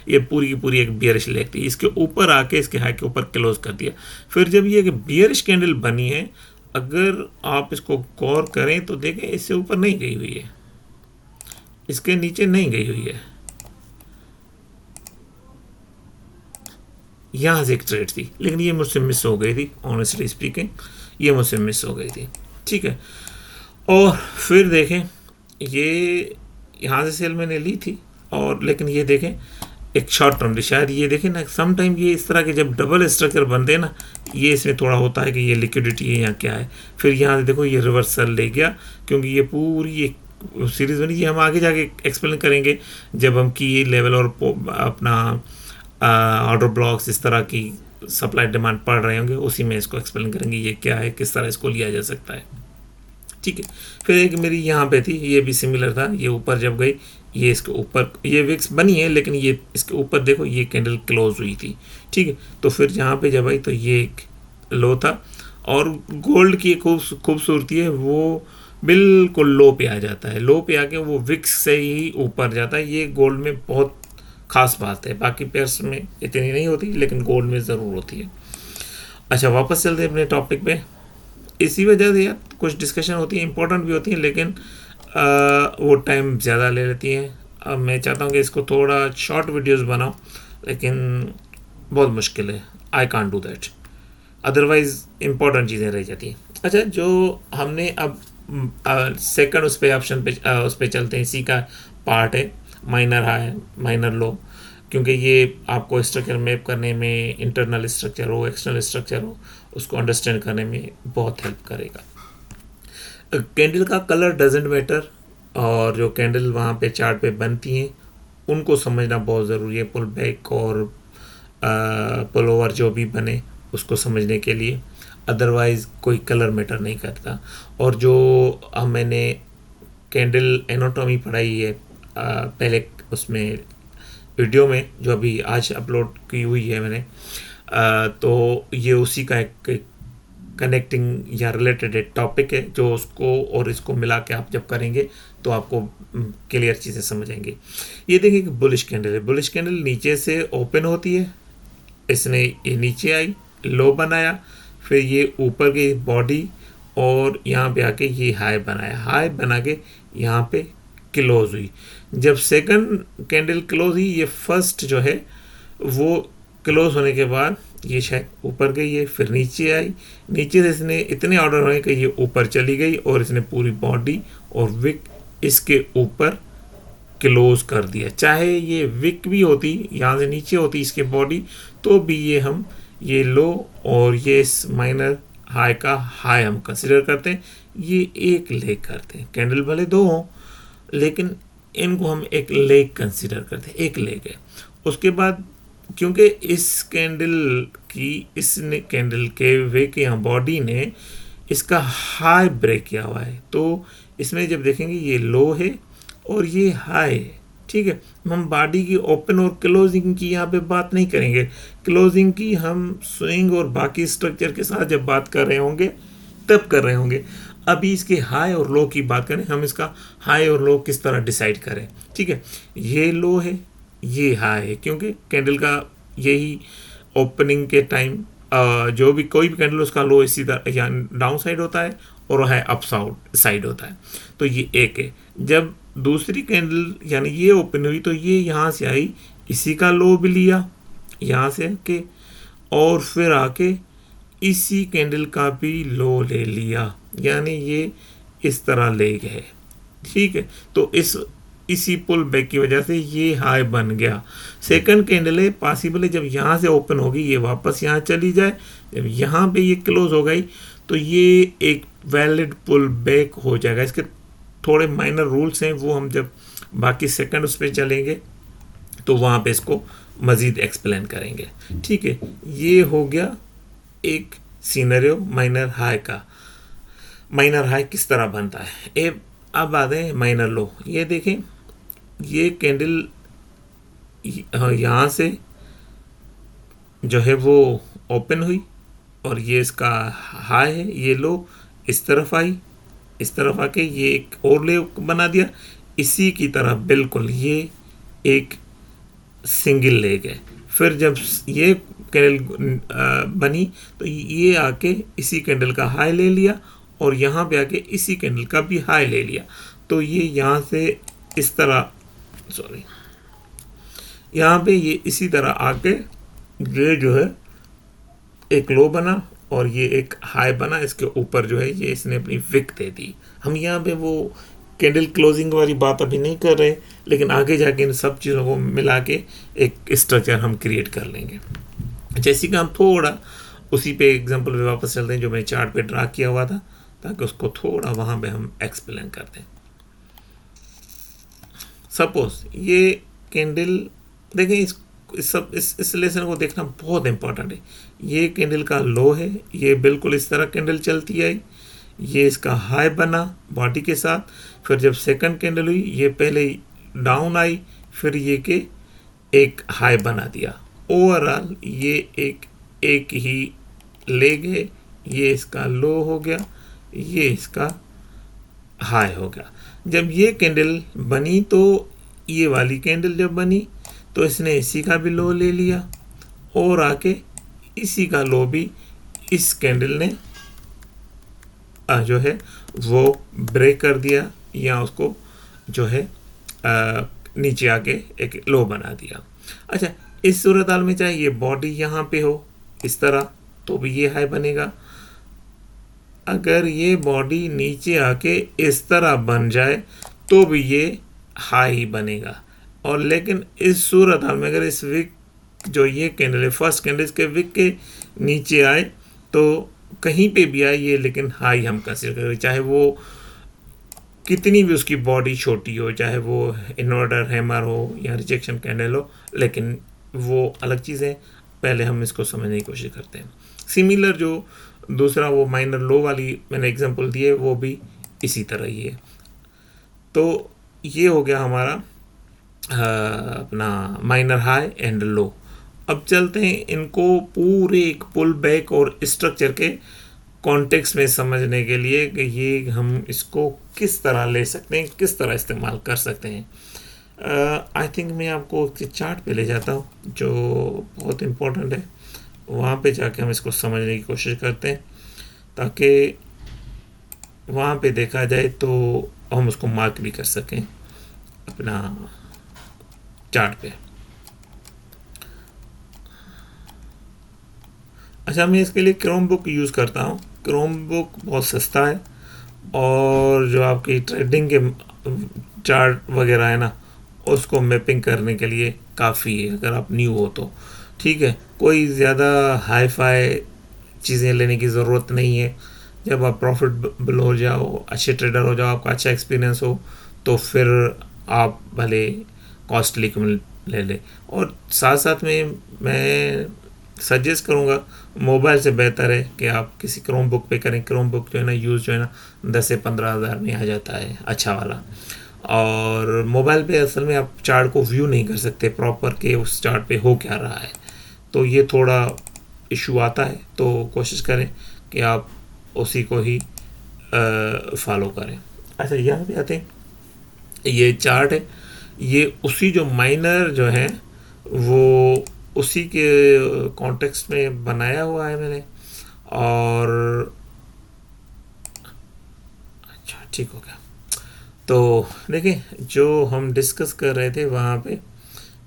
ये पूरी की पूरी एक बियरिश लेग थी, इसके ऊपर आके इसके हाई के ऊपर क्लोज कर दिया। फिर जब ये बियरिश कैंडल बनी है, अगर आप इसको गौर करें तो देखें इससे ऊपर नहीं गई हुई है, इसके नीचे नहीं गई हुई है, यहाँ से एक ट्रेड थी, लेकिन ये मुझसे मिस हो गई थी, ऑनेस्टली स्पीकिंग ये मुझसे मिस हो गई थी। ठीक है, और फिर देखें ये यहाँ से सेल मैंने ली थी, और लेकिन ये देखें एक शॉर्ट टर्म, शायद ये देखें ना सम टाइम ये इस तरह के जब डबल स्ट्रक्चर बनते हैं ना, ये इसमें थोड़ा होता है कि ये लिक्विडिटी है या क्या है। फिर यहाँ से देखो ये रिवर्सल ले गया, क्योंकि ये पूरी एक सीरीज बनी, ये हम आगे जाके एक्सप्लेन करेंगे जब हम की लेवल और अपना ऑर्डर ब्लॉक्स इस तरह की सप्लाई डिमांड पढ़ रहे होंगे, उसी में इसको एक्सप्लेन करेंगे ये क्या है, किस तरह इसको लिया जा सकता है। ठीक है, फिर एक मेरी यहाँ पे थी, ये भी सिमिलर था, ये ऊपर जब गई, ये इसके ऊपर ये विक्स बनी है, लेकिन ये इसके ऊपर देखो ये कैंडल क्लोज हुई थी। ठीक है, तो फिर यहाँ पे जब आई तो ये एक लो था, और गोल्ड की खूबसूरती है वो बिल्कुल लो पे आ जाता है, लो पे आके वो विक्स से ही ऊपर जाता है। ये गोल्ड में बहुत खास बात है, बाकी पेयर्स में इतनी नहीं होती, लेकिन गोल्ड में ज़रूर होती है। अच्छा, वापस चलते हैं अपने टॉपिक पे। इसी वजह से यार कुछ डिस्कशन होती है, इंपॉर्टेंट भी होती है, लेकिन वो टाइम ज़्यादा ले लेती हैं। अब मैं चाहता हूँ कि इसको थोड़ा शॉर्ट वीडियोस बनाओ, लेकिन बहुत मुश्किल है, I can't do that, otherwise important चीज़ें रह जाती हैं। अच्छा, जो हमने अब सेकंड उस पे ऑप्शन पे उस पे चलते हैं, इसी का पार्ट है माइनर हाई माइनर लो, क्योंकि ये आपको स्ट्रक्चर मैप करने में, इंटरनल स्ट्रक्चर हो एक्सटर्नल स्ट्रक्चर हो, उसको अंडरस्टैंड करने में बहुत हेल्प करेगा। कैंडल का कलर डजेंट मैटर, और जो कैंडल वहाँ पे चार्ट पे बनती हैं उनको समझना बहुत ज़रूरी है, पुल बैक और पुल ओवर जो भी बने उसको समझने के लिए, अदरवाइज़ कोई कलर मैटर नहीं करता। और जो मैंने कैंडल एनाटॉमी पढ़ाई है पहले उसमें वीडियो में, जो अभी आज अपलोड की हुई है मैंने, तो ये उसी का एक कनेक्टिंग या रिलेटेड टॉपिक है, जो उसको और इसको मिला के आप जब करेंगे तो आपको क्लियर चीज़ें समझेंगे। ये देखिए कि बुलिश कैंडल है, बुलिश कैंडल नीचे से ओपन होती है, इसने ये नीचे आई, लो बनाया, फिर ये ऊपर की बॉडी और यहाँ पे आके ये हाई बनाया, हाई बना के यहाँ पे क्लोज हुई। जब सेकंड कैंडल क्लोज हुई, ये फर्स्ट जो है वो क्लोज होने के बाद ये शायद ऊपर गई है, फिर नीचे आई, नीचे से इसने इतने ऑर्डर हुए कि ये ऊपर चली गई और इसने पूरी बॉडी और विक इसके ऊपर क्लोज कर दिया। चाहे ये विक भी होती, यहाँ से नीचे होती इसकी बॉडी, तो भी ये हम ये लो और ये माइनर हाई का हाई हम कंसिडर करते हैं, ये एक लेग करते हैं। कैंडल भले दो हों, लेकिन इनको हम एक लेग कंसिडर करते हैं, एक लेग है। उसके बाद क्योंकि इस कैंडल की इसने कैंडल के वे के यहाँ बॉडी ने इसका हाई ब्रेक किया हुआ है, तो इसमें जब देखेंगे ये लो है और ये हाई है। ठीक है, हम बॉडी की ओपन और क्लोजिंग की यहाँ पे बात नहीं करेंगे, क्लोजिंग की हम स्विंग और बाकी स्ट्रक्चर के साथ जब बात कर रहे होंगे तब कर रहे होंगे। अभी इसके हाई और लो की बात करें, हम इसका हाई और लो किस तरह डिसाइड करें। ठीक है, ये लो है, ये हाई है, क्योंकि कैंडल का यही ओपनिंग के टाइम जो भी कोई भी कैंडल उसका लो इसी तरह या डाउन साइड होता है और हाई अप साइड होता है। तो ये एक है। जब दूसरी कैंडल यानी ये ओपन हुई तो ये यहाँ से आई, इसी का लो भी लिया यहाँ से के, और फिर आके इसी कैंडल का भी लो ले लिया, यानी ये इस तरह ले गए। ठीक है, तो इसी पुल बैक की वजह से ये हाई बन गया। सेकंड कैंडल है, पॉसिबल है जब यहाँ से ओपन होगी ये वापस यहाँ चली जाए, जब यहाँ पे ये क्लोज हो गई तो ये एक वैलिड पुल बैक हो जाएगा। इसके थोड़े माइनर रूल्स हैं, वो हम जब बाकी सेकंड उस पर चलेंगे तो वहाँ पे इसको मज़ीद एक्सप्लेन करेंगे। ठीक है, ये हो गया एक सीनरियो माइनर हाई का। माइनर हाई किस तरह बनता है, अब आते हैं माइनर लो। ये देखें, ये कैंडल यहाँ से जो है वो ओपन हुई और ये इसका हाई है, ये लो इस तरफ आई, इस तरफ आके ये एक और ले बना दिया, इसी की तरह बिल्कुल ये एक सिंगल लेग है। फिर जब ये कैंडल बनी तो ये आके इसी कैंडल का हाई ले लिया और यहाँ पे आके इसी कैंडल का भी हाई ले लिया। तो ये यहाँ से इस तरह यहाँ पे ये इसी तरह आके ये जो है एक लो बना और ये एक हाई बना, इसके ऊपर जो है ये इसने अपनी विक दे दी। हम यहाँ पे वो कैंडल क्लोजिंग वाली बात अभी नहीं कर रहे, लेकिन आगे जाके इन सब चीज़ों को मिला के एक स्ट्रक्चर हम क्रिएट कर लेंगे। जैसे कि हम थोड़ा उसी पे एग्जांपल पे वापस चलते हैं जो मैंने चार्ट पे ड्रा किया हुआ था, ताकि उसको थोड़ा वहाँ पे हम एक्सप्लेन करते हैं। सपोज ये कैंडल देखें, इस लेसन को देखना बहुत इंपॉर्टेंट है। ये कैंडल का लो है, ये बिल्कुल इस तरह कैंडल चलती आई, ये इसका हाई बना बॉडी के साथ। फिर जब सेकंड कैंडल हुई ये पहले डाउन आई, फिर ये के एक हाई बना दिया। ओवरऑल ये एक ही लेग है, ये इसका लो हो गया, ये इसका हाई हो गया। जब ये कैंडल बनी तो ये वाली कैंडल जब बनी तो इसने इसी का भी लो ले लिया और आके इसी का लो भी इस कैंडल ने जो है वो ब्रेक कर दिया, या उसको जो है नीचे आके एक लो बना दिया। अच्छा, इस सूरत हाल में चाहे ये बॉडी यहाँ पे हो इस तरह तो भी ये हाई बनेगा। अगर ये बॉडी नीचे आके इस तरह बन जाए तो भी ये हाई बनेगा। और लेकिन इस सूरत हाल में अगर इस विक जो ये कैंडल है फर्स्ट कैंडल इसके विक के नीचे आए तो कहीं पे भी आए ये, लेकिन हाई हम कंसिडर करें, चाहे वो कितनी भी उसकी बॉडी छोटी हो, चाहे वो इन्वर्टर हैमर हो या रिजेक्शन कैंडल हो, लेकिन वो अलग चीज़ है। पहले हम इसको समझने की कोशिश करते हैं। सिमिलर जो दूसरा वो माइनर लो वाली मैंने एग्जांपल दी है वो भी इसी तरह ही है। तो ये हो गया हमारा अपना माइनर हाई एंड लो। अब चलते हैं इनको पूरे एक पुल बैक और स्ट्रक्चर के कॉन्टेक्स्ट में समझने के लिए कि ये हम इसको किस तरह ले सकते हैं, किस तरह इस्तेमाल कर सकते हैं। आई थिंक मैं आपको चार्ट पे ले जाता हूँ जो बहुत इम्पोर्टेंट है, वहाँ पे जाके हम इसको समझने की कोशिश करते हैं ताकि वहाँ पे देखा जाए तो हम उसको मार्क भी कर सकें अपना चार्ट पे। अच्छा, मैं इसके लिए क्रोम बुक यूज़ करता हूँ। क्रोम बुक बहुत सस्ता है और जो आपकी ट्रेडिंग के चार्ट वगैरह है ना उसको मैपिंग करने के लिए काफ़ी है अगर आप न्यू हो तो। ठीक है, कोई ज़्यादा हाई फाई चीज़ें लेने की ज़रूरत नहीं है। जब आप प्रॉफिटेबल हो जाओ, अच्छे ट्रेडर हो जाओ, आपका अच्छा एक्सपीरियंस हो तो फिर आप भले कॉस्टली ले ले। और साथ साथ में मैं सजेस्ट करूँगा मोबाइल से बेहतर है कि आप किसी क्रोम बुक पे करें। क्रोम बुक जो है ना यूज़ जो है ना 10 से 15 हज़ार में आ जाता है अच्छा वाला। और मोबाइल पे असल में आप चार्ट को व्यू नहीं कर सकते प्रॉपर के उस चार्ट पे हो क्या रहा है, तो ये थोड़ा इशू आता है। तो कोशिश करें कि आप उसी को ही फॉलो करें। अच्छा, यहाँ पे आते हैं, ये चार्ट है, ये उसी जो माइनर जो है वो उसी के कॉन्टेक्स्ट में बनाया हुआ है मैंने। और अच्छा, ठीक हो गया। तो देखिए, जो हम डिस्कस कर रहे थे वहाँ पे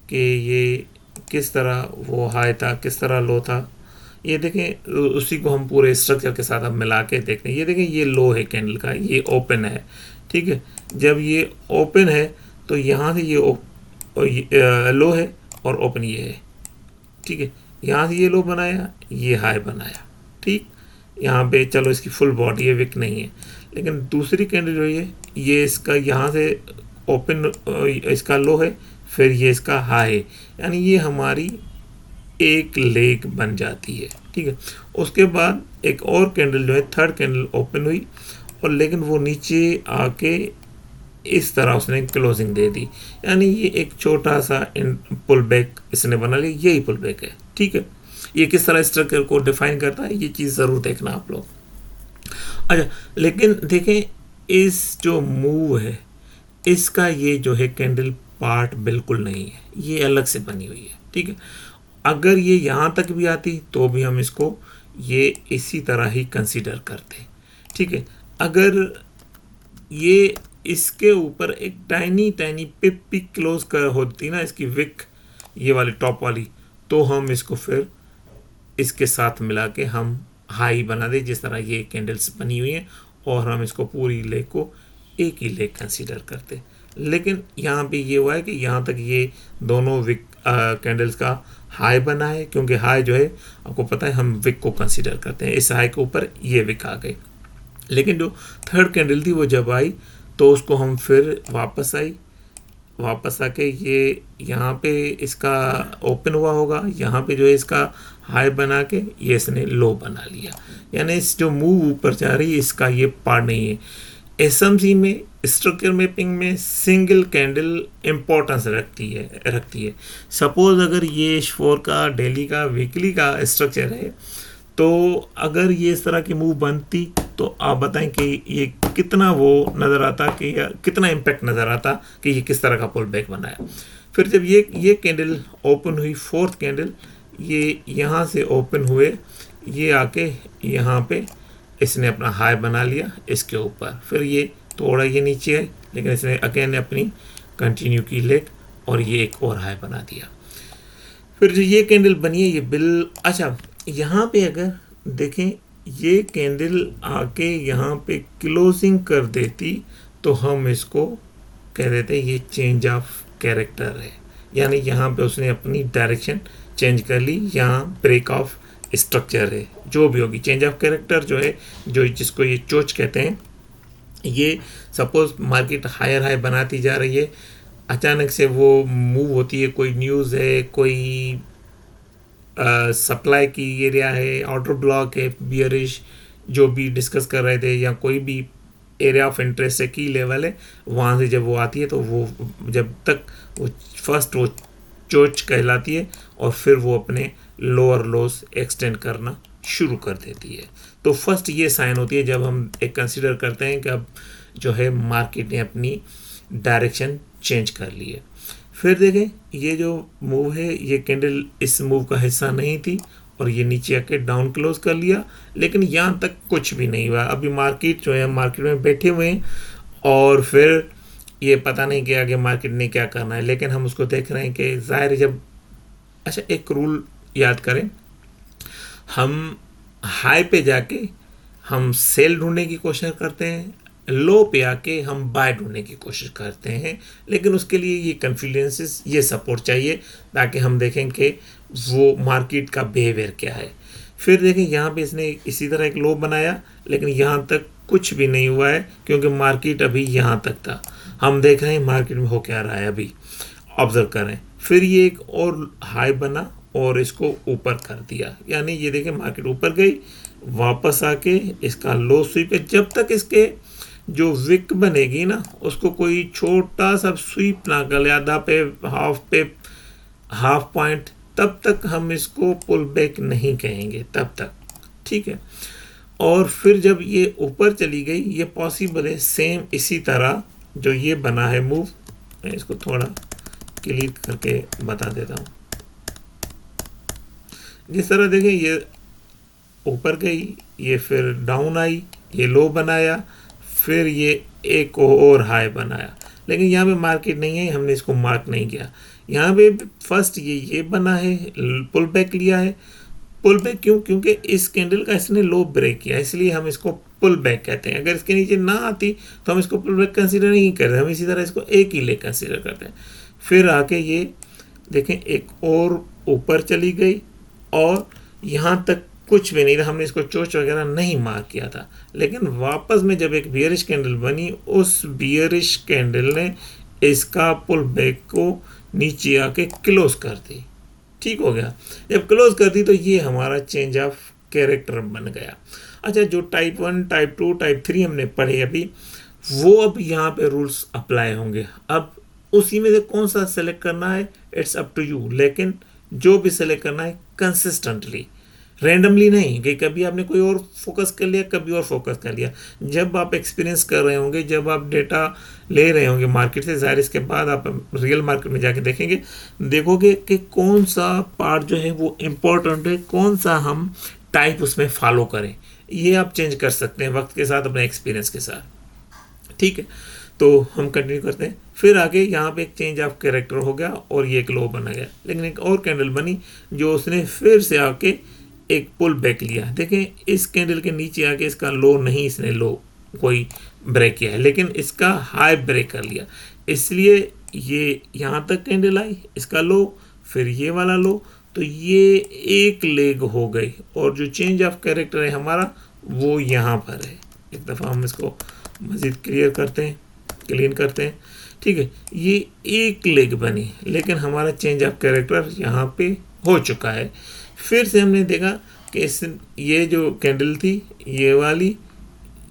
कि ये किस तरह वो हाई था, किस तरह लो था, ये देखें, उसी को हम पूरे स्ट्रक्चर के साथ अब मिला के देखते हैं। ये देखें, ये लो है कैंडल का, ये ओपन है, ठीक है। जब ये ओपन है तो यहाँ से ये लो है और ओपन ये है, ठीक है। यहाँ से ये लो बनाया, ये हाई बनाया, ठीक। यहाँ पे चलो इसकी फुल बॉडी है, विक नहीं है। लेकिन दूसरी कैंडल जो ये इसका यहाँ से ओपन, इसका लो है, फिर ये इसका हाई है, यानी ये हमारी एक लेग बन जाती है, ठीक है। उसके बाद एक और कैंडल जो है, थर्ड कैंडल ओपन हुई, और लेकिन वो नीचे आके इस तरह उसने क्लोजिंग दे दी, यानी ये एक छोटा सा पुल बैक इसने बना लिया, यही पुल बैक है, ठीक है। ये किस तरह स्ट्रक्चर को डिफाइन करता है, ये चीज़ ज़रूर देखना आप लोग। अच्छा, लेकिन देखें, इस जो मूव है इसका ये जो है कैंडल पार्ट बिल्कुल नहीं है, ये अलग से बनी हुई है, ठीक है। अगर ये यहाँ तक भी आती तो भी हम इसको ये इसी तरह ही कंसीडर करते, ठीक है। अगर ये इसके ऊपर एक टाइनी टाइनी पिप भी क्लोज कर होती ना इसकी विक, ये वाली टॉप वाली, तो हम इसको फिर इसके साथ मिला के हम हाई बना दे, जिस तरह ये कैंडल्स बनी हुई हैं, और हम इसको पूरी लेग को एक ही लेग कंसीडर करते। लेकिन यहाँ पे ये हुआ है कि यहाँ तक ये दोनों विक कैंडल्स का हाई बना है, क्योंकि हाई जो है आपको पता है हम विक को कंसीडर करते हैं, इस हाई के ऊपर ये विक आ गई। लेकिन जो थर्ड कैंडल थी वो जब आई तो उसको हम फिर वापस आके ये यहाँ पे इसका ओपन हुआ होगा, यहाँ पे जो है इसका हाई बना के ये इसने लो बना लिया, यानी इस जो मूव ऊपर जा रही है इसका ये पार्ट नहीं है। एसएमसी में, स्ट्रक्चर मैपिंग में सिंगल कैंडल इम्पोर्टेंस रखती है। सपोज अगर ये H4 का, डेली का, वीकली का स्ट्रक्चर है, तो अगर ये इस तरह की मूव बनती तो आप बताएं कि ये कितना वो नज़र आता, कि या कितना इम्पैक्ट नज़र आता कि ये किस तरह का पुल बैक बनाया। फिर जब ये कैंडल ओपन हुई, फोर्थ कैंडल, ये यहाँ से ओपन हुए, ये आके यहाँ पे इसने अपना हाई बना लिया इसके ऊपर, फिर ये थोड़ा ये नीचे है, लेकिन इसने अगेन अपनी कंटिन्यू की लेग और ये एक और हाई बना दिया। फिर जो ये कैंडल बनी है ये अच्छा, यहाँ पे अगर देखें ये कैंडल आके यहाँ पे क्लोजिंग कर देती तो हम इसको कह देते ये चेंज ऑफ कैरेक्टर है, यानी यहाँ पे उसने अपनी डायरेक्शन चेंज कर ली, यहाँ ब्रेक ऑफ स्ट्रक्चर है, जो भी होगी। चेंज ऑफ कैरेक्टर जो है, जो जिसको ये चोच कहते हैं, ये सपोज मार्केट हायर हाई बनाती जा रही है, अचानक से वो मूव होती है, कोई न्यूज़ है, कोई सप्लाई की एरिया है, ऑर्डर ब्लॉक है, बियरिश जो भी डिस्कस कर रहे थे, या कोई भी एरिया ऑफ इंटरेस्ट है, की लेवल है, वहाँ से जब वो आती है तो वो जब तक वो फर्स्ट वो चोच कहलाती है और फिर वो अपने लोअर लोस एक्सटेंड करना शुरू कर देती है। तो फर्स्ट ये साइन होती है जब हम एक कंसिडर करते हैं कि अब जो है मार्केट ने अपनी डायरेक्शन चेंज कर ली है। फिर देखें ये जो मूव है, ये कैंडल इस मूव का हिस्सा नहीं थी और ये नीचे आके डाउन क्लोज कर लिया, लेकिन यहाँ तक कुछ भी नहीं हुआ। अभी मार्केट जो है, मार्केट में बैठे हुए हैं और फिर ये पता नहीं कि आगे मार्केट ने क्या करना है, लेकिन हम उसको देख रहे हैं कि ज़ाहिर जब, अच्छा एक रूल याद करें, हम हाई पे जाके हम सेल ढूंढने की कोशिश करते हैं, लो पे आके हम बाय ढूंढने की कोशिश करते हैं, लेकिन उसके लिए ये कॉन्फिडेंसेस, ये सपोर्ट चाहिए ताकि हम देखें कि वो मार्केट का बिहेवियर क्या है। फिर देखें यहाँ पे इसने इसी तरह एक लो बनाया, लेकिन यहाँ तक कुछ भी नहीं हुआ है क्योंकि मार्केट अभी यहाँ तक था। हम देख रहे हैं मार्केट में हो क्या रहा है, अभी ऑब्जर्व करें। फिर ये एक और हाई बना और इसको ऊपर कर दिया, यानी ये देखें मार्केट ऊपर गई, वापस आके इसका लो स्वीप है। जब तक इसके जो विक बनेगी ना, उसको कोई छोटा सा स्वीप ना कर ले, आधा पे हाफ पॉइंट, तब तक हम इसको पुल बैक नहीं कहेंगे, तब तक, ठीक है। और फिर जब ये ऊपर चली गई, ये पॉसिबल है सेम इसी तरह जो ये बना है मूव, मैं इसको थोड़ा क्लियर करके बता देता हूँ। जिस तरह देखें ये ऊपर गई, ये फिर डाउन आई, ये लो बनाया, फिर ये एक और हाई बनाया, लेकिन यहाँ पे मार्केट नहीं है, हमने इसको मार्क नहीं किया। यहाँ पे फर्स्ट ये बना है, पुल बैक लिया है। पुल बैक क्यों? क्योंकि इस कैंडल का इसने लो ब्रेक किया, इसलिए हम इसको पुल बैक कहते हैं। अगर इसके नीचे ना आती तो हम इसको पुल बैक कंसीडर नहीं करते, हम इसी तरह इसको एक ही ले कंसीडर करते हैं। फिर आके ये देखें एक और ऊपर चली गई और यहाँ तक कुछ भी नहीं था, हमने इसको चोच वगैरह नहीं मार्क किया था। लेकिन वापस में जब एक बियरिश कैंडल बनी, उस बियरिश कैंडल ने इसका पुल बैक को नीचे आके क्लोज कर दी। ठीक हो गया। जब क्लोज कर दी तो ये हमारा चेंज ऑफ कैरेक्टर बन गया। अच्छा, जो टाइप 1, टाइप 2, टाइप 3 हमने पढ़े अभी, वो अब यहाँ पे रूल्स अप्लाई होंगे। अब उसी में से कौन सा सेलेक्ट करना है, इट्स अप टू यू। लेकिन जो भी सेलेक्ट करना है कंसिस्टेंटली, रैंडमली नहीं कि कभी आपने कोई और फोकस कर लिया, कभी और फोकस कर लिया। जब आप एक्सपीरियंस कर रहे होंगे, जब आप डेटा ले रहे होंगे मार्केट से, ज़ाहिर इसके बाद आप रियल मार्केट में जाके देखेंगे, देखोगे कि कौन सा पार्ट जो है वो इम्पोर्टेंट है, कौन सा हम टाइप उसमें फॉलो करें। ये आप चेंज कर सकते हैं वक्त के साथ, अपने एक्सपीरियंस के साथ। ठीक है, तो हम कंटिन्यू करते हैं। फिर आगे यहाँ पे एक चेंज ऑफ कैरेक्टर हो गया और ये एक लो बना गया। लेकिन एक और कैंडल बनी जो उसने फिर से आके एक पुल बैक लिया। देखें इस कैंडल के नीचे आके इसका लो नहीं, इसने लो कोई ब्रेक किया है, लेकिन इसका हाई ब्रेक कर लिया, इसलिए ये यहाँ तक कैंडल आई, इसका लो, फिर ये वाला लो, तो ये एक लेग हो गई। और जो चेंज ऑफ कैरेक्टर है हमारा वो यहाँ पर है। एक दफ़ा हम इसको मज़ीद क्लियर करते हैं, क्लीन करते हैं। ठीक है, ये एक लेग बनी, लेकिन हमारा चेंज ऑफ कैरेक्टर यहाँ पे हो चुका है। फिर से हमने देखा कि ये जो कैंडल थी ये वाली,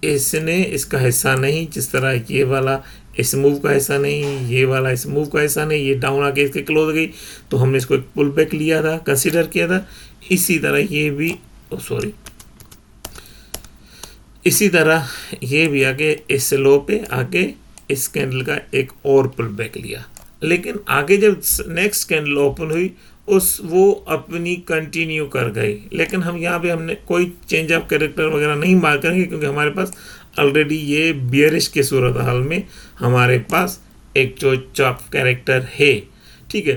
इसने इसका हिस्सा नहीं, जिस तरह ये वाला इस मूव का हिस्सा नहीं, ये वाला इस मूव का हिस्सा नहीं, ये डाउन आके इसके क्लोज गई, तो हमने इसको एक पुल बैक लिया था, कंसीडर किया था। इसी तरह ये भी इसी तरह ये भी आके इस लो पे आके इस कैंडल का एक और पुल बैक लिया। लेकिन आगे जब नेक्स्ट कैंडल ओपन हुई वो अपनी कंटिन्यू कर गई। लेकिन हम यहाँ पे हमने कोई चेंज ऑफ कैरेक्टर वगैरह नहीं मार्क करेंगे, क्योंकि हमारे पास ऑलरेडी ये बियरिश के सूरत हाल में हमारे पास एक चेंज ऑफ कैरेक्टर है। ठीक है,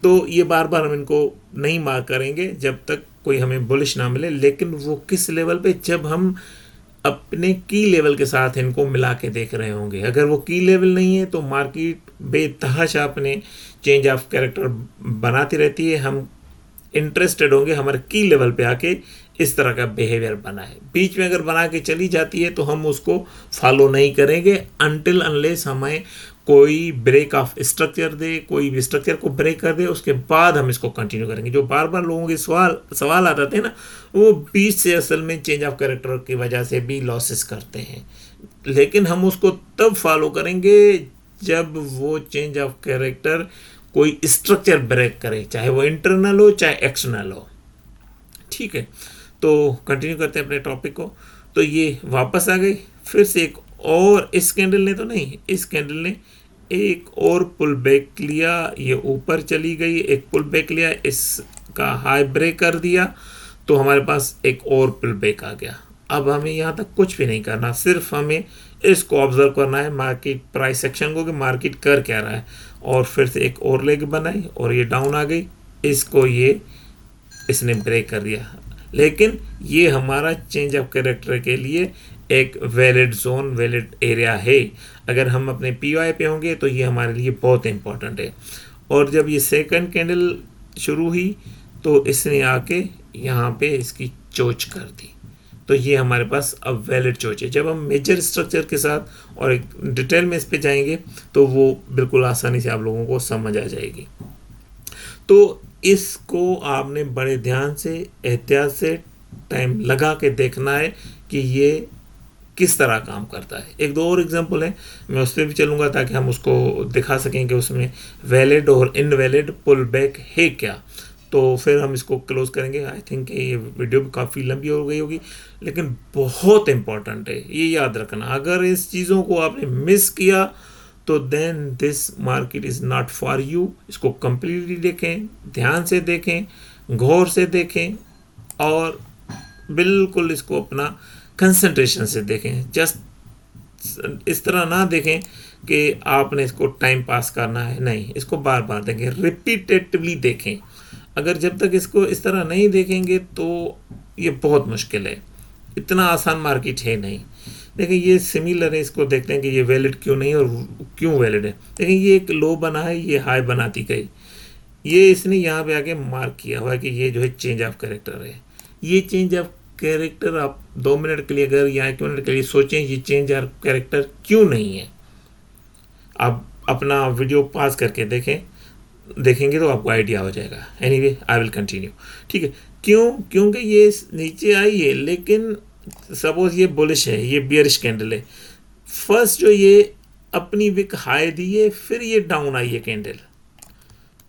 तो ये बार बार हम इनको नहीं मार्क करेंगे जब तक कोई हमें बुलिश ना मिले। लेकिन वो किस लेवल पे, जब हम अपने की लेवल के साथ इनको मिला के देख रहे होंगे। अगर वो की लेवल नहीं है तो मार्केट बेतहाशा अपने चेंज ऑफ कैरेक्टर बनाती रहती है। हम इंटरेस्टेड होंगे हमारे की लेवल पे आके इस तरह का बिहेवियर बना है। बीच में अगर बना के चली जाती है तो हम उसको फॉलो नहीं करेंगे अनटिल अनलेस हमें कोई ब्रेक ऑफ स्ट्रक्चर दे, कोई भी स्ट्रक्चर को ब्रेक कर दे, उसके बाद हम इसको कंटिन्यू करेंगे। जो बार बार लोगों के सवाल आ जाते हैं ना, वो बीच से असल में चेंज ऑफ कैरेक्टर की वजह से भी लॉसेस करते हैं। लेकिन हम उसको तब फॉलो करेंगे जब वो चेंज ऑफ कैरेक्टर कोई स्ट्रक्चर ब्रेक करे, चाहे वो इंटरनल हो चाहे एक्सटर्नल हो। ठीक है, तो कंटिन्यू करते हैं अपने टॉपिक को। तो ये वापस आ गई, फिर से एक और, इस कैंडल ने तो नहीं, इस कैंडल ने एक और पुल बैक लिया, ये ऊपर चली गई, एक पुल बैक लिया, इसका हाई ब्रेक कर दिया, तो हमारे पास एक और पुल बैक आ गया। अब हमें यहाँ तक कुछ भी नहीं करना, सिर्फ हमें इसको ऑब्जर्व करना है मार्केट प्राइस सेक्शन को कि मार्केट कर क्या रहा है। और फिर से एक और लेग बनाई और ये डाउन आ गई, इसको इसने ब्रेक कर दिया। लेकिन ये हमारा चेंज ऑफ कैरेक्टर के लिए एक वैलिड जोन, वैलिड एरिया है। अगर हम अपने पीवाई पे होंगे तो ये हमारे लिए बहुत इंपॉर्टेंट है। और जब ये सेकंड कैंडल शुरू हुई तो इसने आके यहाँ पे इसकी चोच कर दी, तो ये हमारे पास अब वैलिड चोच है। जब हम मेजर स्ट्रक्चर के साथ और एक डिटेल में इस पे जाएंगे तो वो बिल्कुल आसानी से आप लोगों को समझ आ जाएगी। तो इसको आपने बड़े ध्यान से, एहतियात से, टाइम लगा के देखना है कि ये किस तरह काम करता है। एक दो और एग्जांपल है, मैं उस पर भी चलूँगा ताकि हम उसको दिखा सकें कि उसमें वैलिड और इनवैलिड पुल बैक है क्या। तो फिर हम इसको क्लोज करेंगे। आई थिंक ये वीडियो भी काफ़ी लंबी हो गई होगी, लेकिन बहुत इम्पॉर्टेंट है, ये याद रखना। अगर इस चीज़ों को आपने मिस किया तो then this market is not for you. इसको कंप्लीटली देखें, ध्यान से देखें, गौर से देखें, और बिल्कुल इसको अपना कंसंट्रेशन से देखें। जस्ट इस तरह ना देखें कि आपने इसको टाइम पास करना है, नहीं, इसको बार बार देखें, रिपीटेटिवली देखें। अगर जब तक इसको इस तरह नहीं देखेंगे तो ये बहुत मुश्किल है, इतना आसान मार्केट है नहीं। देखिए ये सिमिलर है, इसको देखते हैं कि ये वैलिड क्यों नहीं और क्यों वैलिड है। देखिए ये एक लो बना है, ये हाई बनाती गई, ये इसने यहाँ पे आके मार्क किया हुआ है कि ये जो है चेंज ऑफ कैरेक्टर है। ये चेंज ऑफ कैरेक्टर आप 2 मिनट के लिए अगर या 1 मिनट के लिए सोचें, ये चेंज ऑफ कैरेक्टर क्यों नहीं है। आप अपना वीडियो पॉज करके देखेंगे तो आपको आइडिया हो जाएगा। एनीवे आई विल कंटिन्यू, ठीक है। क्योंकि ये नीचे आई है, लेकिन सपोज ये बुलिश है, ये बियरिश कैंडल है। फर्स्ट जो ये अपनी विक हाई दी है, फिर ये डाउन आई है कैंडल।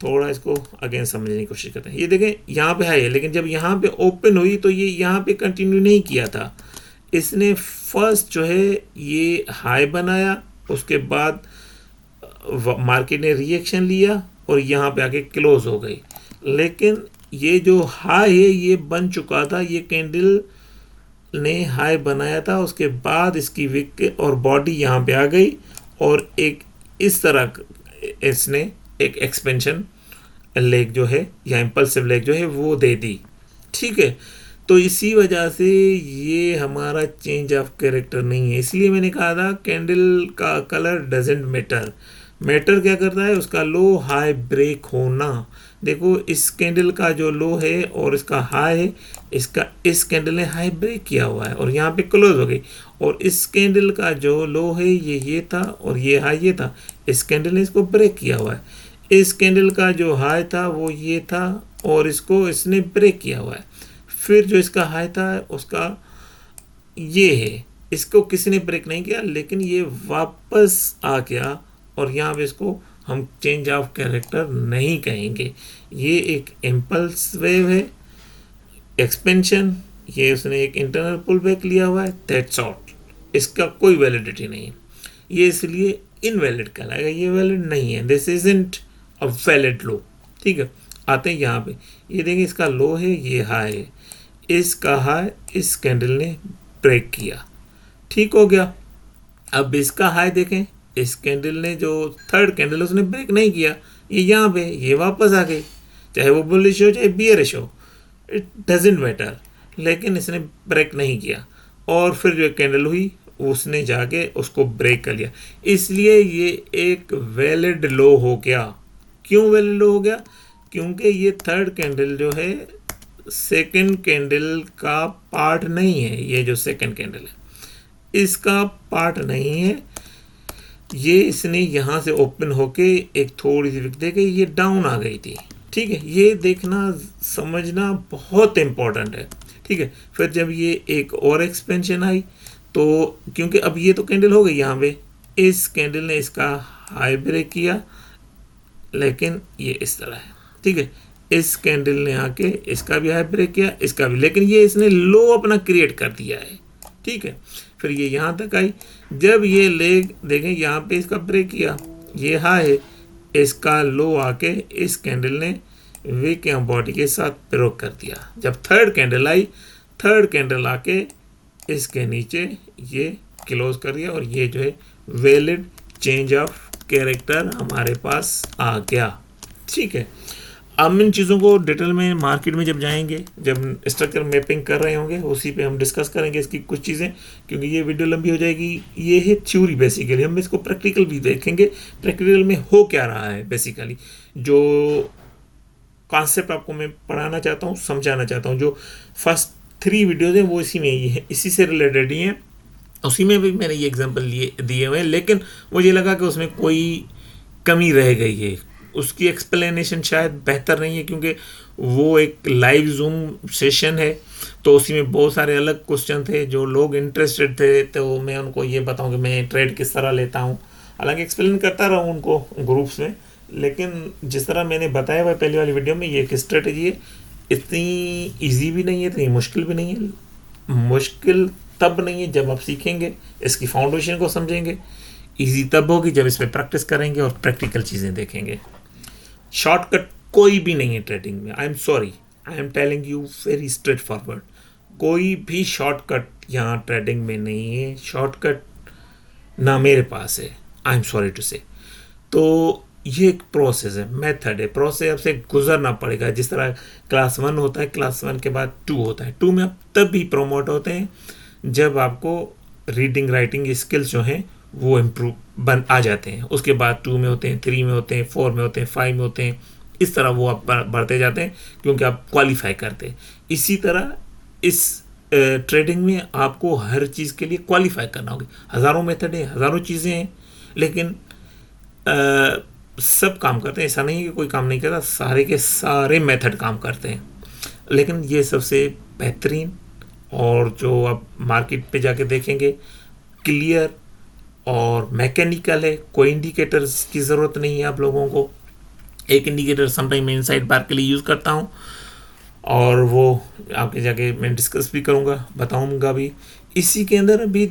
थोड़ा इसको अगेन समझने की कोशिश करते हैं। ये देखें यहाँ पे हाई है, लेकिन जब यहाँ पे ओपन हुई तो ये यहाँ पे कंटिन्यू नहीं किया था। इसने फर्स्ट जो है ये हाई बनाया, उसके बाद मार्केट ने रिएक्शन लिया और यहाँ पे आके क्लोज हो गई। लेकिन ये जो हाई है ये बन चुका था, ये कैंडल ने हाई बनाया था, उसके बाद इसकी विक और बॉडी यहाँ पे आ गई और एक इस तरह इसने एक एक्सपेंशन लेग जो है या इम्पल्सिव लेग जो है वो दे दी, ठीक है। तो इसी वजह से ये हमारा चेंज ऑफ कैरेक्टर नहीं है। इसलिए मैंने कहा था कैंडल का कलर डजेंट मैटर। मैटर क्या करता है, उसका लो हाई ब्रेक होना। देखो इस कैंडल का जो लो है और इसका हाई है, इसका इस कैंडल ने हाई ब्रेक किया हुआ है और यहाँ पे क्लोज हो गई। और इस कैंडल का जो लो है ये था और ये हाई ये था, इस कैंडल ने इसको ब्रेक किया हुआ है। इस कैंडल का जो हाई था वो ये था और इसको इसने ब्रेक किया हुआ है। फिर जो इसका हाई था उसका ये है, इसको किसी ने ब्रेक नहीं किया, लेकिन ये वापस आ गया और यहाँ पे इसको हम चेंज ऑफ कैरेक्टर नहीं कहेंगे। ये एक इम्पल्स वेव है, एक्सपेंशन, ये उसने एक इंटरनल पुल बैक लिया हुआ है, दैट्स ऑल। इसका कोई वैलिडिटी नहीं है, ये इसलिए इनवैलिड कहलाएगा, ये वैलिड नहीं है। दिस इजंट अ वैलिड लो, ठीक है। आते हैं यहाँ पे, ये देखिए इसका लो है, ये हाई है, इसका हाई इस कैंडल ने ब्रेक किया, ठीक हो गया। अब इसका हाई देखें, इस कैंडल ने जो थर्ड कैंडल उसने ब्रेक नहीं किया, ये यहाँ पे ये वापस आ गई, चाहे वो बुलिश हो चाहे बियरिश हो, इट डजेंट मैटर, लेकिन इसने ब्रेक नहीं किया। और फिर जो कैंडल हुई उसने जाके उसको ब्रेक कर लिया, इसलिए ये एक वैलिड लो हो गया। क्यों वैलिड लो हो गया, क्योंकि ये थर्ड कैंडल जो है सेकंड कैंडल का पार्ट नहीं है। ये जो सेकंड कैंडल है इसका पार्ट नहीं है, ये इसने यहाँ से ओपन होके एक थोड़ी सी विक दे के ये डाउन आ गई थी, ठीक है। ये देखना समझना बहुत इम्पोर्टेंट है, ठीक है। फिर जब ये एक और एक्सपेंशन आई तो क्योंकि अब ये तो कैंडल हो गई यहाँ पे, इस कैंडल ने इसका हाई ब्रेक किया, लेकिन ये इस तरह है, ठीक है। इस कैंडल ने आके इसका भी हाई ब्रेक किया, इसका भी, लेकिन ये इसने लो अपना क्रिएट कर दिया है, ठीक है। फिर ये यहाँ तक आई, जब ये लेग देखें यहाँ पे इसका ब्रेक किया, ये हाई है, इसका लो आके इस कैंडल ने विक या बॉडी के साथ ब्रेक कर दिया। जब थर्ड कैंडल आई, थर्ड कैंडल आके इसके नीचे ये क्लोज कर दिया और ये जो है वैलिड चेंज ऑफ कैरेक्टर हमारे पास आ गया, ठीक है। हम इन चीज़ों को डिटेल में मार्केट में जब जाएंगे, जब स्ट्रक्चर मैपिंग कर रहे होंगे, उसी पे हम डिस्कस करेंगे इसकी कुछ चीज़ें, क्योंकि ये वीडियो लंबी हो जाएगी। ये है थ्योरी बेसिकली, हम इसको प्रैक्टिकल भी देखेंगे, प्रैक्टिकल में हो क्या रहा है। बेसिकली जो कॉन्सेप्ट आपको मैं पढ़ाना चाहता हूँ, समझाना चाहता हूँ, जो फर्स्ट 3 वीडियोज़ हैं वो इसी में ही है, इसी से रिलेटेड ही हैं। उसी में भी मैंने ये एग्जाम्पल दिए हुए हैं, लेकिन मुझे लगा कि उसमें कोई कमी रह गई है, उसकी एक्सप्लेनेशन शायद बेहतर नहीं है, क्योंकि वो एक लाइव जूम सेशन है, तो उसी में बहुत सारे अलग क्वेश्चन थे। जो लोग इंटरेस्टेड थे तो मैं उनको ये बताऊं कि मैं ट्रेड किस तरह लेता हूं, हालांकि एक्सप्लेन करता रहा हूं उनको ग्रुप्स में, लेकिन जिस तरह मैंने बताया हुआ पहली वाली वीडियो में, ये एक स्ट्रेटजी है, इतनी इजी भी नहीं है, इतनी मुश्किल भी नहीं है। मुश्किल तब नहीं है जब आप सीखेंगे, इसकी फाउंडेशन को समझेंगे। इजी तब होगी जब इस पर प्रैक्टिस करेंगे और प्रैक्टिकल चीज़ें देखेंगे। शॉर्टकट कोई भी नहीं है ट्रेडिंग में। I am sorry, I am telling you very straight forward, कोई भी शॉर्टकट यहाँ ट्रेडिंग में नहीं है। शॉर्टकट ना मेरे पास है, आई एम सॉरी टू से। तो ये एक प्रोसेस है, मेथड है, प्रोसेस से गुजरना पड़ेगा। जिस तरह क्लास 1 होता है, क्लास 1 के बाद 2 होता है, 2 में आप तब भी प्रमोट होते हैं जब आपको रीडिंग राइटिंग स्किल्स जो हैं वो इम्प्रूव बन आ जाते हैं। उसके बाद 2 में होते हैं, 3 में होते हैं, 4 में होते हैं, 5 में होते हैं। इस तरह वो आप बढ़ते जाते हैं क्योंकि आप क्वालिफाई करते हैं। इसी तरह इस ट्रेडिंग में आपको हर चीज़ के लिए क्वालिफाई करना होगा। हज़ारों मेथड हैं, हज़ारों चीज़ें हैं, लेकिन सब काम करते हैं। ऐसा नहीं है कि कोई काम नहीं करता, सारे के सारे मेथड काम करते हैं। लेकिन ये सबसे बेहतरीन, और जो आप मार्केट पे जाके देखेंगे, क्लियर और मैकेनिकल है। कोई इंडिकेटर्स की ज़रूरत नहीं है आप लोगों को। एक इंडिकेटर समटाइम मैं इनसाइड बार के लिए यूज़ करता हूँ, और वो आगे जाके मैं डिस्कस भी करूँगा, बताऊँगा भी। इसी के अंदर भी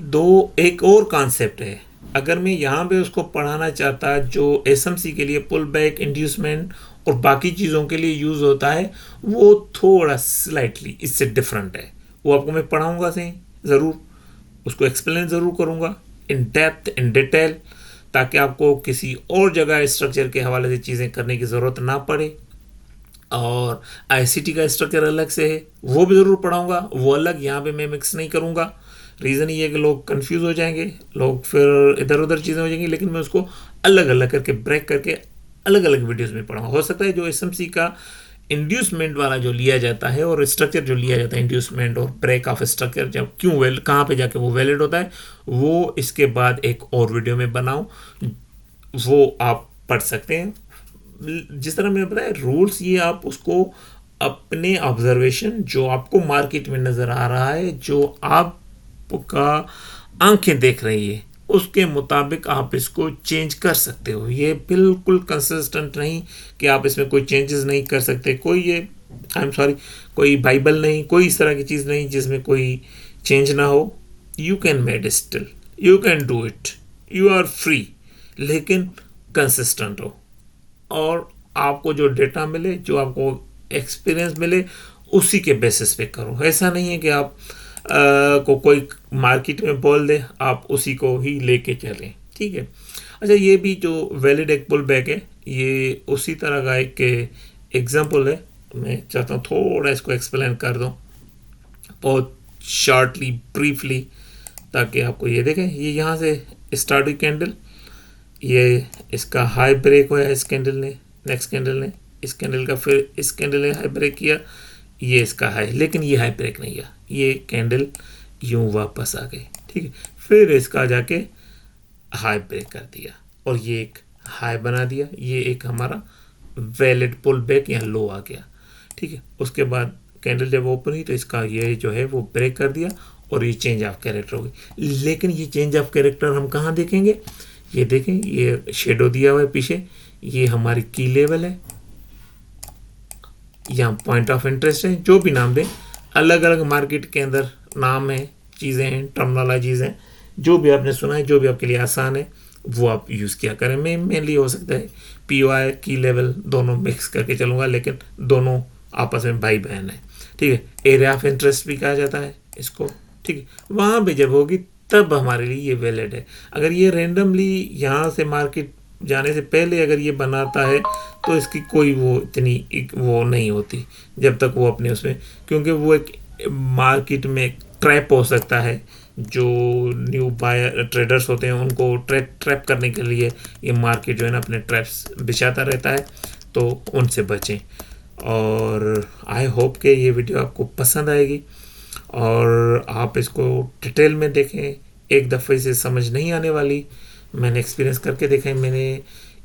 एक और कॉन्सेप्ट है। अगर मैं यहाँ पे उसको पढ़ाना चाहता, जो एसएमसी के लिए पुल बैक, इंड्यूसमेंट और बाकी चीज़ों के लिए यूज़ होता है, वो थोड़ा स्लाइटली इससे डिफरेंट है। वो आपको मैं पढ़ाऊँगा सही, ज़रूर उसको एक्सप्लेन ज़रूर करूँगा इन डेप्थ, इन डिटेल, ताकि आपको किसी और जगह स्ट्रक्चर के हवाले से चीज़ें करने की ज़रूरत ना पड़े। और आईसीटी का स्ट्रक्चर अलग से है, वो भी ज़रूर पढ़ाऊँगा, वो अलग यहाँ पे मैं मिक्स नहीं करूँगा। रीज़न ये है कि लोग कंफ्यूज हो जाएंगे, लोग फिर इधर उधर चीज़ें हो जाएंगी। लेकिन मैं उसको अलग अलग करके ब्रेक करके अलग अलग वीडियोस में पढ़ाऊँगा। हो सकता है जो एसएमसी का इंड्यूसमेंट वाला जो लिया जाता है और स्ट्रक्चर जो लिया जाता है, इंड्यूसमेंट और ब्रेक ऑफ स्ट्रक्चर, जब क्यों कहाँ पे जाके वो वैलिड होता है, वो इसके बाद एक और वीडियो में बनाऊँ, वो आप पढ़ सकते हैं। जिस तरह मैंने बताया रूल्स, ये आप उसको अपने ऑब्जर्वेशन, जो आपको मार्केट में नज़र आ रहा है, जो आपका आंखें देख रही है, उसके मुताबिक आप इसको चेंज कर सकते हो। ये बिल्कुल कंसिस्टेंट नहीं कि आप इसमें कोई चेंजेस नहीं कर सकते। कोई ये आई एम सॉरी, कोई बाइबल नहीं, कोई इस तरह की चीज़ नहीं जिसमें कोई चेंज ना हो। You can made still, you can do it, you are free, लेकिन कंसिस्टेंट हो और आपको जो डेटा मिले, जो आपको एक्सपीरियंस मिले, उसी के बेसिस पे करो। ऐसा नहीं है कि आप को कोई मार्केट में बोल दे, आप उसी को ही लेके चलें, ठीक है। अच्छा, ये भी जो वैलिड एक पुल बैक है, ये उसी तरह का एक एग्जांपल है। मैं चाहता हूँ थोड़ा इसको एक्सप्लेन कर दूँ, बहुत शॉर्टली, ब्रीफली, ताकि आपको ये देखें। ये यहाँ से स्टार्ट हुई कैंडल, ये इसका हाई ब्रेक हुआ इस कैंडल ने, नेक्स्ट कैंडल ने, इस कैंडल का, फिर इस कैंडल ने हाई ब्रेक किया, ये इसका हाई, लेकिन ये हाई ब्रेक नहीं किया, ये कैंडल यूं वापस आ गई, ठीक है। फिर इसका जाके हाई ब्रेक कर दिया और ये एक हाई बना दिया, ये एक हमारा वैलिड पुल बैक या लो आ गया, ठीक है। उसके बाद कैंडल जब ओपन हुई तो इसका ये जो है वो ब्रेक कर दिया और ये चेंज ऑफ कैरेक्टर हो गई। लेकिन ये चेंज ऑफ कैरेक्टर हम कहाँ देखेंगे? ये देखें, ये शेडो दिया हुआ है पीछे, ये हमारी की लेवल है, यहाँ पॉइंट ऑफ इंटरेस्ट है, जो भी नाम दें। अलग अलग मार्केट के अंदर नाम है, चीज़ें हैं, टर्मिनोलॉजीज़ हैं, जो भी आपने सुना है, जो भी आपके लिए आसान है, वो आप यूज़ किया करें। मैं मेनली हो सकता है POI, की लेवल दोनों मिक्स करके चलूँगा, लेकिन दोनों आपस में भाई बहन है, ठीक है। एरिया ऑफ इंटरेस्ट भी कहा जाता है इसको, ठीक है। वहाँ पे जब होगी तब हमारे लिए ये वैलिड है। अगर ये रेंडमली यहाँ से मार्केट जाने से पहले अगर ये बनाता है तो इसकी कोई वो इतनी वो नहीं होती जब तक वो अपने उसमें, क्योंकि वो एक मार्केट में ट्रैप हो सकता है। जो न्यू बायर ट्रेडर्स होते हैं उनको ट्रैप करने के लिए ये मार्केट जो है ना अपने ट्रैप्स बिछाता रहता है, तो उनसे बचें। और आई होप कि ये वीडियो आपको पसंद आएगी और आप इसको डिटेल में देखें। एक दफ़े से समझ नहीं आने वाली, मैंने एक्सपीरियंस करके देखा है। मैंने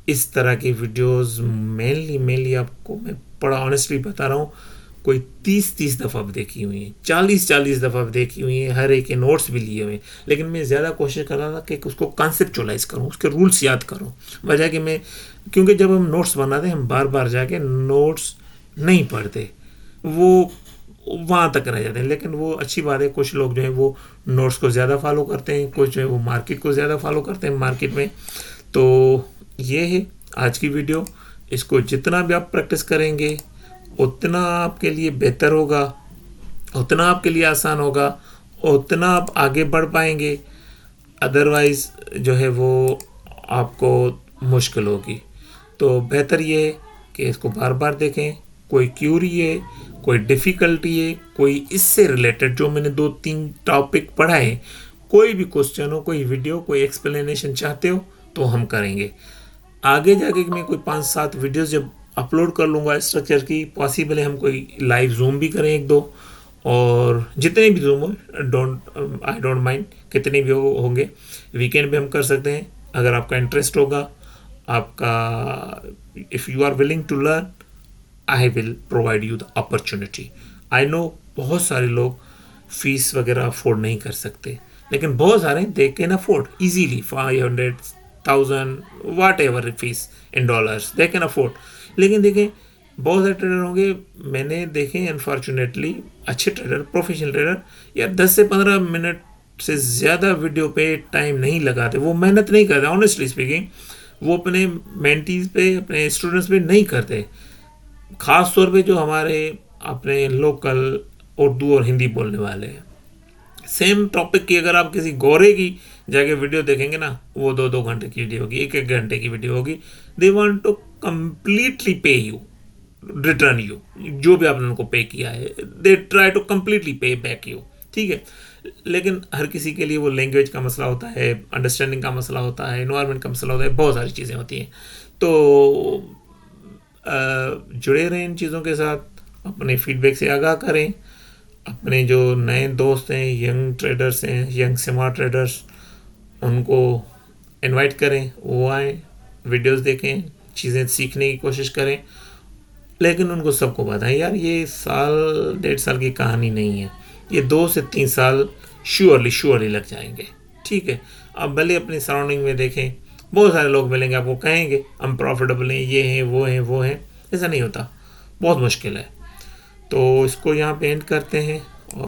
इस तरह की वीडियोस मेनली आपको मैं बड़ा ऑनेस्टली बता रहा हूँ, कोई 30-30 दफ़ा देखी हुई हैं, 40-40 दफ़ा देखी हुई हैं, हर एक के नोट्स भी लिए हुए हैं। लेकिन मैं ज़्यादा कोशिश कर रहा था कि उसको कॉन्सेप्चुअलाइज करूँ, उसके रूल्स याद करूँ। वजह कि मैं, क्योंकि जब हम नोट्स बनाते हैं हम बार बार जाके नोट्स नहीं पढ़ते, वो वहाँ तक रह जाते हैं। लेकिन वो अच्छी बात है, कुछ लोग जो है वो नोट्स को ज़्यादा फॉलो करते हैं, कुछ जो है वो मार्केट को ज़्यादा फॉलो करते हैं मार्केट में। तो ये है आज की वीडियो। इसको जितना भी आप प्रैक्टिस करेंगे उतना आपके लिए बेहतर होगा, उतना आपके लिए आसान होगा, उतना आप आगे बढ़ पाएंगे। अदरवाइज़ जो है वो आपको मुश्किल होगी। तो बेहतर ये है कि इसको बार बार देखें। कोई क्यूरी है, कोई डिफ़िकल्टी है, कोई इससे रिलेटेड जो मैंने 2-3 टॉपिक पढ़ाए, कोई भी क्वेश्चन हो, कोई वीडियो, कोई एक्सप्लेनेशन चाहते हो तो हम करेंगे। आगे जाके मैं कोई 5-7 वीडियोस जब अपलोड कर लूँगा स्ट्रक्चर की, पॉसिबल है हम कोई लाइव जूम भी करें 1-2, और जितने भी जूम हो, आई डोंट माइंड, कितने भी होंगे। वीकेंड पे हम कर सकते हैं अगर आपका इंटरेस्ट होगा। आपका, if you are willing to learn, I will provide you the opportunity. I know बहुत सारे लोग फीस वगैरह अफोर्ड नहीं कर सकते, लेकिन बहुत सारे they can afford easily 500,000 whatever fees in dollars they can afford. लेकिन देखें, बहुत सारे ट्रेडर होंगे, मैंने देखे अनफॉर्चुनेटली, अच्छे ट्रेडर, प्रोफेशनल ट्रेडर, या 10 से 15 मिनट से ज़्यादा वीडियो पे टाइम नहीं लगाते, वो मेहनत नहीं करते। ऑनेस्टली स्पीकिंग, वो अपने मेंटीज पे, अपने स्टूडेंट्स पे नहीं करते। ख़ास तौर पे जो हमारे अपने लोकल उर्दू और हिंदी बोलने वाले हैं, सेम टॉपिक की अगर आप किसी गोरे की जाके वीडियो देखेंगे ना, वो 2-2 घंटे की वीडियो होगी, 1-1 घंटे की वीडियो होगी। दे वांट टू कम्प्लीटली पे यू, रिटर्न यू, जो भी आपने उनको पे किया है, दे ट्राई टू कम्प्लीटली पे बैक यू। ठीक है, लेकिन हर किसी के लिए वो लैंग्वेज का मसला होता है, अंडरस्टैंडिंग का मसला होता है, इन्वायरमेंट का मसला होता है, बहुत सारी चीज़ें होती हैं। तो जुड़े रहें इन चीज़ों के साथ, अपने फीडबैक से आगाह करें। अपने जो नए दोस्त हैं, यंग ट्रेडर्स हैं, यंग स्मार्ट ट्रेडर्स, उनको इनवाइट करें, वो आएँ, वीडियोस देखें, चीज़ें सीखने की कोशिश करें। लेकिन उनको सबको बताएं, यार ये 1-1.5 साल की कहानी नहीं है, ये 2 से 3 साल श्योरली लग जाएंगे। ठीक है, अब भले अपनी सराउंडिंग में देखें, बहुत सारे लोग मिलेंगे, आपको कहेंगे हम प्रॉफिटेबल हैं, ये हैं, वो हैं, वो हैं। ऐसा नहीं होता, बहुत मुश्किल है। तो इसको यहाँ पे एंड करते हैं।